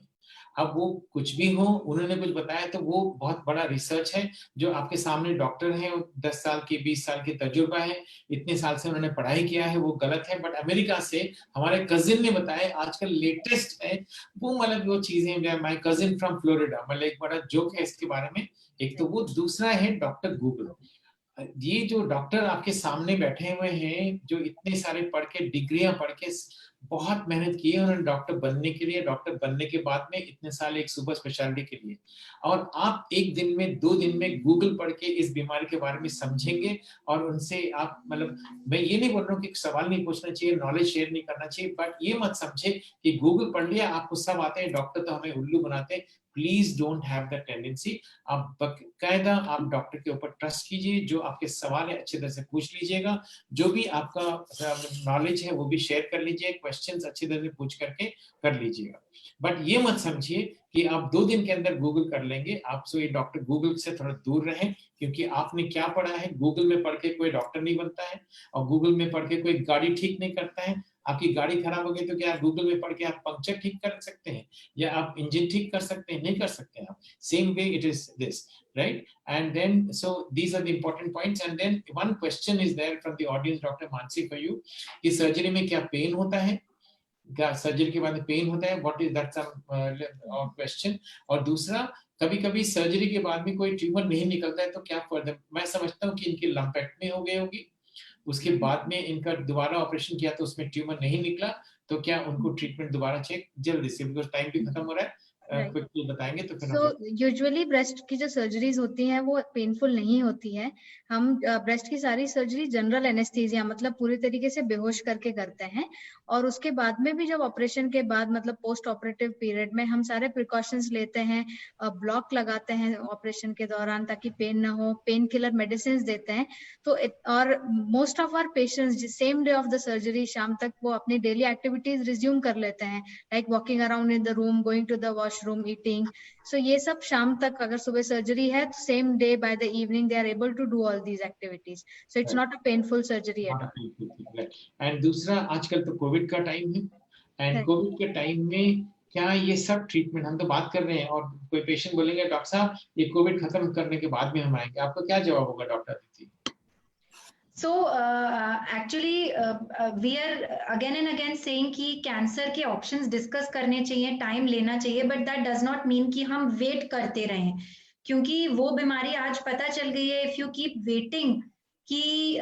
अब वो कुछ भी हो, उन्होंने कुछ बताया तो वो बहुत बड़ा रिसर्च है। जो आपके सामने डॉक्टर हैं, 10 साल की 20 साल की तजुर्बा है, इतने साल से उन्होंने पढ़ाई किया है, वो गलत है। बट अमेरिका से हमारे कजिन ने बताया, आजकल लेटेस्ट है वो, मतलब वो चीजें, माय कजिन फ्रॉम फ्लोरिडा, मतलब एक बड़ा जोक है इसके बारे में। एक तो वो, दूसरा है डॉक्टर गूगल। ये जो डॉक्टर आपके सामने बैठे हुए हैं, जो इतने सारे पढ़ के, डिग्रियां पढ़ के, बहुत मेहनत की है उन्होंने डॉक्टर बनने के लिए, डॉक्टर बनने के बाद में इतने साल एक सुपर स्पेशलिटी के लिए, और आप एक दिन में 2 दिन में गूगल पढ़ के इस बीमारी के बारे में समझेंगे, और उनसे आप, मतलब मैं ये नहीं बोल रहा हूँ कि सवाल नहीं पूछना चाहिए, नॉलेज शेयर नहीं करना चाहिए, बट ये मत समझे कि गूगल पढ़ लिया आपको सब आते हैं, डॉक्टर तो हमें उल्लू बनाते हैं। Please don't have that tendency. आप बकायदा आप डॉक्टर के ऊपर ट्रस्ट कीजिए, जो आपके सवाल है अच्छी तरह से पूछ लीजिएगा, जो भी आपका नॉलेज है वो भी शेयर कर लीजिए, क्वेश्चंस अच्छी तरह से पूछ करके कर लीजिएगा। बट ये मत समझिए कि आप 2 दिन के अंदर गूगल कर लेंगे। आप सो ये डॉक्टर गूगल से थोड़ा दूर रहें, क्योंकि आपने क्या पढ़ा है, गूगल में पढ़ के कोई डॉक्टर नहीं बनता है, और गूगल में पढ़ के कोई गाड़ी ठीक नहीं करता है। आपकी गाड़ी खराब हो गई तो क्या गूगल में पढ़ के आप पंक्चर ठीक कर सकते हैं, या आप इंजन ठीक कर सकते हैं? नहीं कर सकते हैं आप। Same way it is this, right? And then so these are the important points, and then one question is there from the audience, Dr. Mansi, for you, कि सर्जरी में क्या पेन होता है, क्या सर्जरी के बाद पेन होता है, what is that some question. और दूसरा, कभी कभी सर्जरी के बाद भी कोई ट्यूमर नहीं निकलता है तो क्या फर्दर, मैं समझता हूँ कि इनकी लंपेक्टमी हो गई होगी, उसके बाद में इनका दोबारा ऑपरेशन किया तो उसमें ट्यूमर नहीं निकला, तो क्या उनको ट्रीटमेंट दोबारा चेक जल्दी से, बिकॉज टाइम भी खत्म हो रहा है, क्विकली बताएंगे तो फिर। सो यूजुअली ब्रेस्ट की जो सर्जरीज होती हैं वो पेनफुल नहीं होती है। हम ब्रेस्ट की सारी सर्जरी जनरल एनेस्थीसिया, मतलब पूरी तरीके से बेहोश करके करते हैं, और उसके बाद में भी जब ऑपरेशन के बाद, मतलब पोस्ट ऑपरेटिव पीरियड में, हम सारे प्रिकॉशंस लेते हैं, ब्लॉक लगाते हैं ऑपरेशन के दौरान ताकि पेन ना हो, पेन किलर मेडिसिन देते हैं। तो और most of our patients same day of the surgery शाम तक वो अपनी डेली एक्टिविटीज रिज्यूम कर लेते हैं, like walking around in the room, going to the washroom, washroom, eating. So ये सब शाम तक, अगर सुबह सर्जरी है तो same day by the evening they are able to do all these activities. So it's not a painful surgery at all. And दूसरा, आजकल तो कोविड का टाइम है, एंड कोविड के टाइम में क्या ये सब ट्रीटमेंट हम तो बात कर रहे हैं, और कोई पेशेंट बोलेंगे डॉक्टर साहब ये कोविड खत्म करने के बाद में हम आएंगे, आपका क्या जवाब होगा doctor Aditi? So actually we are again and again saying कि कैंसर के ऑप्शंस डिस्कस करने चाहिए, टाइम लेना चाहिए, but that does not mean कि हम वेट करते रहें, क्योंकि वो बीमारी आज पता चल गई है. इफ यू कीप वेटिंग कि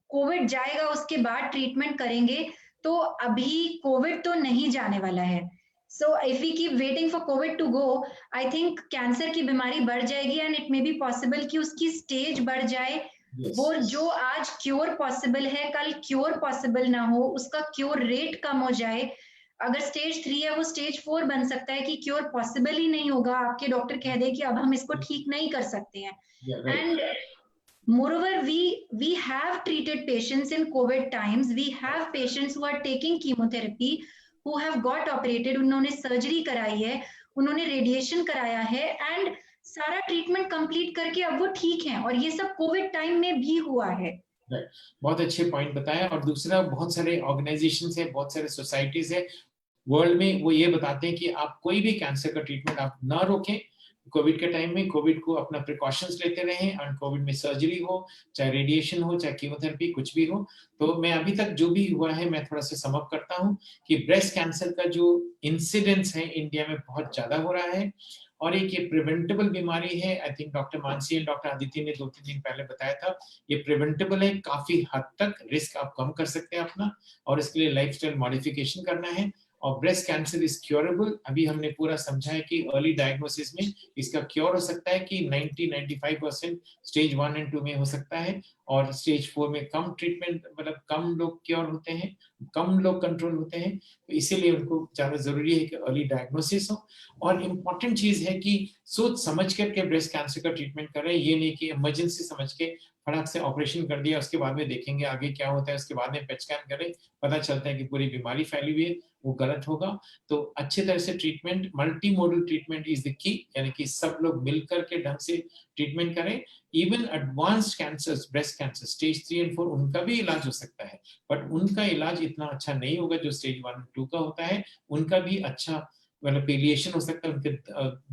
कोविड जाएगा उसके बाद ट्रीटमेंट करेंगे, तो अभी कोविड तो नहीं जाने वाला है. So if we keep waiting for COVID to go, I think cancer की बीमारी बढ़ जाएगी, and it may be possible कि उसकी स्टेज बढ़ जाए. Yes. वो जो आज क्योर पॉसिबल है, कल क्योर पॉसिबल ना हो, उसका क्योर रेट कम हो जाए. अगर स्टेज 3 है, वो स्टेज 4 बन सकता है कि क्योर पॉसिबल ही नहीं होगा, आपके डॉक्टर कह दे कि अब हम इसको ठीक नहीं कर सकते हैं. And moreover, we have treated patients in COVID times. We have patients who are taking chemotherapy, who have got operated, उन्होंने सर्जरी कराई है, उन्होंने रेडिएशन कराया है, एंड सारा ट्रीटमेंट कंप्लीट करके अब वो ठीक हैं, और ये सब कोविड टाइम में भी हुआ है. बहुत अच्छे पॉइंट बताया. और दूसरा, बहुत सारे ऑर्गेनाइजेशंस है, बहुत सारे सोसाइटीज है वर्ल्ड में, वो ये बताते हैं कि आप कोई भी कैंसर का ट्रीटमेंट आप ना रोकें. कोविड के टाइम में कोविड को अपना प्रिकॉशंस लेते रहें, और कोविड में सर्जरी हो, चाहे रेडिएशन हो, चाहे कीमोथेरेपी, कुछ भी हो. तो मैं अभी तक जो भी हुआ है मैं थोड़ा सा सम अप करता हूँ कि ब्रेस्ट कैंसर का जो इंसिडेंस है इंडिया में बहुत ज्यादा हो रहा है, और एक ये प्रिवेंटेबल बीमारी है. आई थिंक डॉक्टर मानसी और डॉक्टर अदिति ने 2-3 दिन पहले बताया था, ये प्रिवेंटेबल है. काफी हद तक रिस्क आप कम कर सकते हैं अपना, और इसके लिए लाइफस्टाइल मॉडिफिकेशन करना है. और ब्रेस्ट कैंसर इज क्योरेबल. अभी हमने पूरा समझा है कि अर्ली डायग्नोसिस में इसका क्योर हो सकता है कि 90-95% स्टेज 1 और 2 में हो सकता है, और स्टेज 4 में कम ट्रीटमेंट, मतलब कम लोग क्योर होते हैं, कम लोग कंट्रोल होते हैं. तो इसीलिए उनको ज्यादा जरूरी है कि अर्ली डायग्नोसिस हो. और इम्पॉर्टेंट चीज है कि सोच समझ करके ब्रेस्ट कैंसर का ट्रीटमेंट करें. ये नहीं कि इमरजेंसी समझ के फटाक से ऑपरेशन कर दिया, उसके बाद में देखेंगे आगे क्या होता है, उसके बाद में पेट स्कैन करें, पता चलता है कि पूरी बीमारी फैली हुई है, वो गलत होगा. तो अच्छे तरह से treatment, multi modal treatment is the key, यानी कि सब लोग मिलकर के ढंग से ट्रीटमेंट करें. Even advanced cancers, breast cancer stage 3 और 4, उनका भी इलाज हो सकता है, बट उनका इलाज इतना अच्छा नहीं होगा जो स्टेज 1 और 2 का होता है. उनका भी अच्छा मतलब पेलिएशन हो सकता है, उनके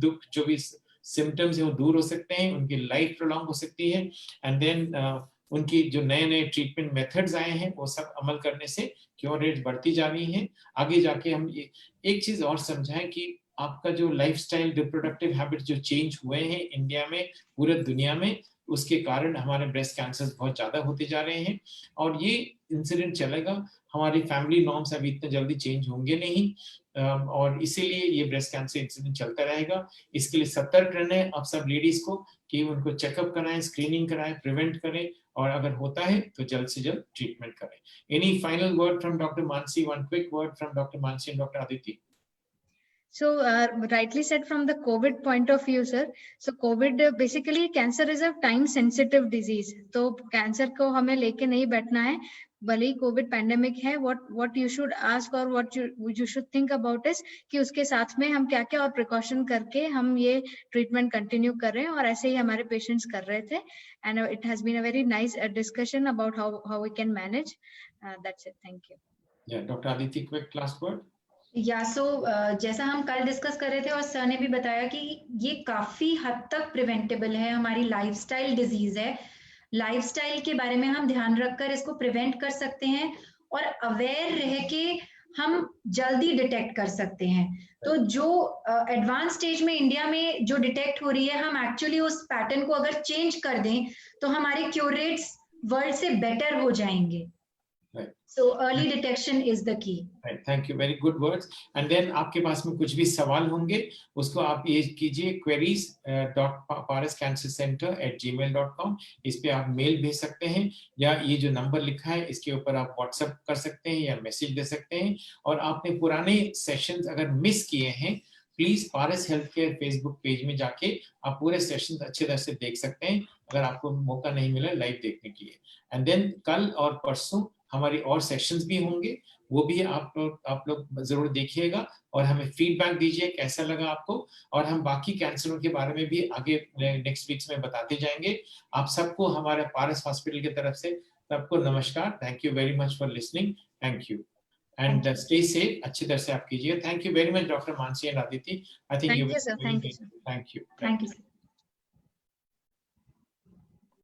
दुख जो भी सिम्टम्स है वो दूर हो सकते हैं, उनकी लाइफ प्रोलॉन्ग हो सकती है. एंड देन उनकी जो नए नए ट्रीटमेंट मेथड्स आए हैं वो सब अमल करने से क्योर रेट बढ़ती जा रही है. आगे जाके हम एक चीज और समझाएं कि आपका जो लाइफस्टाइल, रिप्रोडक्टिव हैबिट जो चेंज हुए हैं इंडिया में, पूरे दुनिया में, उसके कारण हमारे ब्रेस्ट कैंसर बहुत ज्यादा होते जा रहे हैं. और ये इंसिडेंट चलेगा, हमारी फैमिली नॉर्म्स अभी इतने जल्दी चेंज होंगे नहीं, और इसीलिए ये ब्रेस्ट कैंसर इंसिडेंट चलता रहेगा. इसके लिए सतर्क रहना है आप सब लेडीज को कि उनको चेकअप कराएं, स्क्रीनिंग कराएं, प्रिवेंट करें, और अगर होता है तो जल्द से जल्द ट्रीटमेंट करें. Any final word from doctor Mansi? One quick word from doctor Mansi and doctor Aditi. So rightly said from the COVID point of view, sir. So COVID basically cancer is a time sensitive disease. तो कैंसर को हमें लेके नहीं बैठना है, भले ही कोविड पैंडेमिक है. what you should ask or what you should think about is कि उसके साथ में हम क्या क्या और प्रिकॉशन करके हम ये ट्रीटमेंट कंटिन्यू कर रहे हैं, और ऐसे ही हमारे पेशेंट्स कर रहे थे. And it has been a very nice discussion about how we can manage. That's it. Thank you. Yeah, Dr. Aditi, quick last word. जैसा हम कल डिस्कस कर रहे थे और सर ने भी बताया कि ये काफी हद तक प्रिवेंटेबल है, हमारी लाइफस्टाइल डिजीज है. लाइफस्टाइल के बारे में हम ध्यान रखकर इसको प्रिवेंट कर सकते हैं, और अवेयर रह के हम जल्दी डिटेक्ट कर सकते हैं. तो जो एडवांस स्टेज में इंडिया में जो डिटेक्ट हो रही है, हम एक्चुअली उस पैटर्न को अगर चेंज कर दें तो हमारे क्योर रेट्स वर्ल्ड से बेटर हो जाएंगे. Right. So early detection is the key. Right. Thank you. Very good words. And then आपके पास में कुछ भी सवाल होंगे उसको आप ये कीजिए queries.pariscancercenter@gmail.com. इस पे आप मेल भेज सकते हैं, या ये जो नंबर लिखा है इसके ऊपर आप व्हाट्सएप कर सकते हैं या मैसेज दे सकते हैं. और आपने पुराने सेशंस अगर मिस किए हैं, please Paras health care Facebook page में जाके आप पूरे सेशंस अच्छे तरह से देख सकते हैं, अगर आपको मौका नहीं मिला लाइव देखने के लिए. एंड देन कल और परसों हमारी और सेशंस भी होंगे, वो भी आप लोग जरूर देखिएगा और हमें फीडबैक दीजिए कैसा लगा आपको, और हम बाकी कैंसरों के बारे में भी आगे नेक्स्ट वीक्स में बताते जाएंगे। आप सबको हमारे पारस हॉस्पिटल की तरफ से सबको नमस्कार। Thank you very much for listening. Thank you and stay safe. अच्छी तरह से आप कीजिए। Thank you very much doctor Mansi and Aditi. I think Thank you, sir. Thank you, sir. Thank you. Thank you, sir.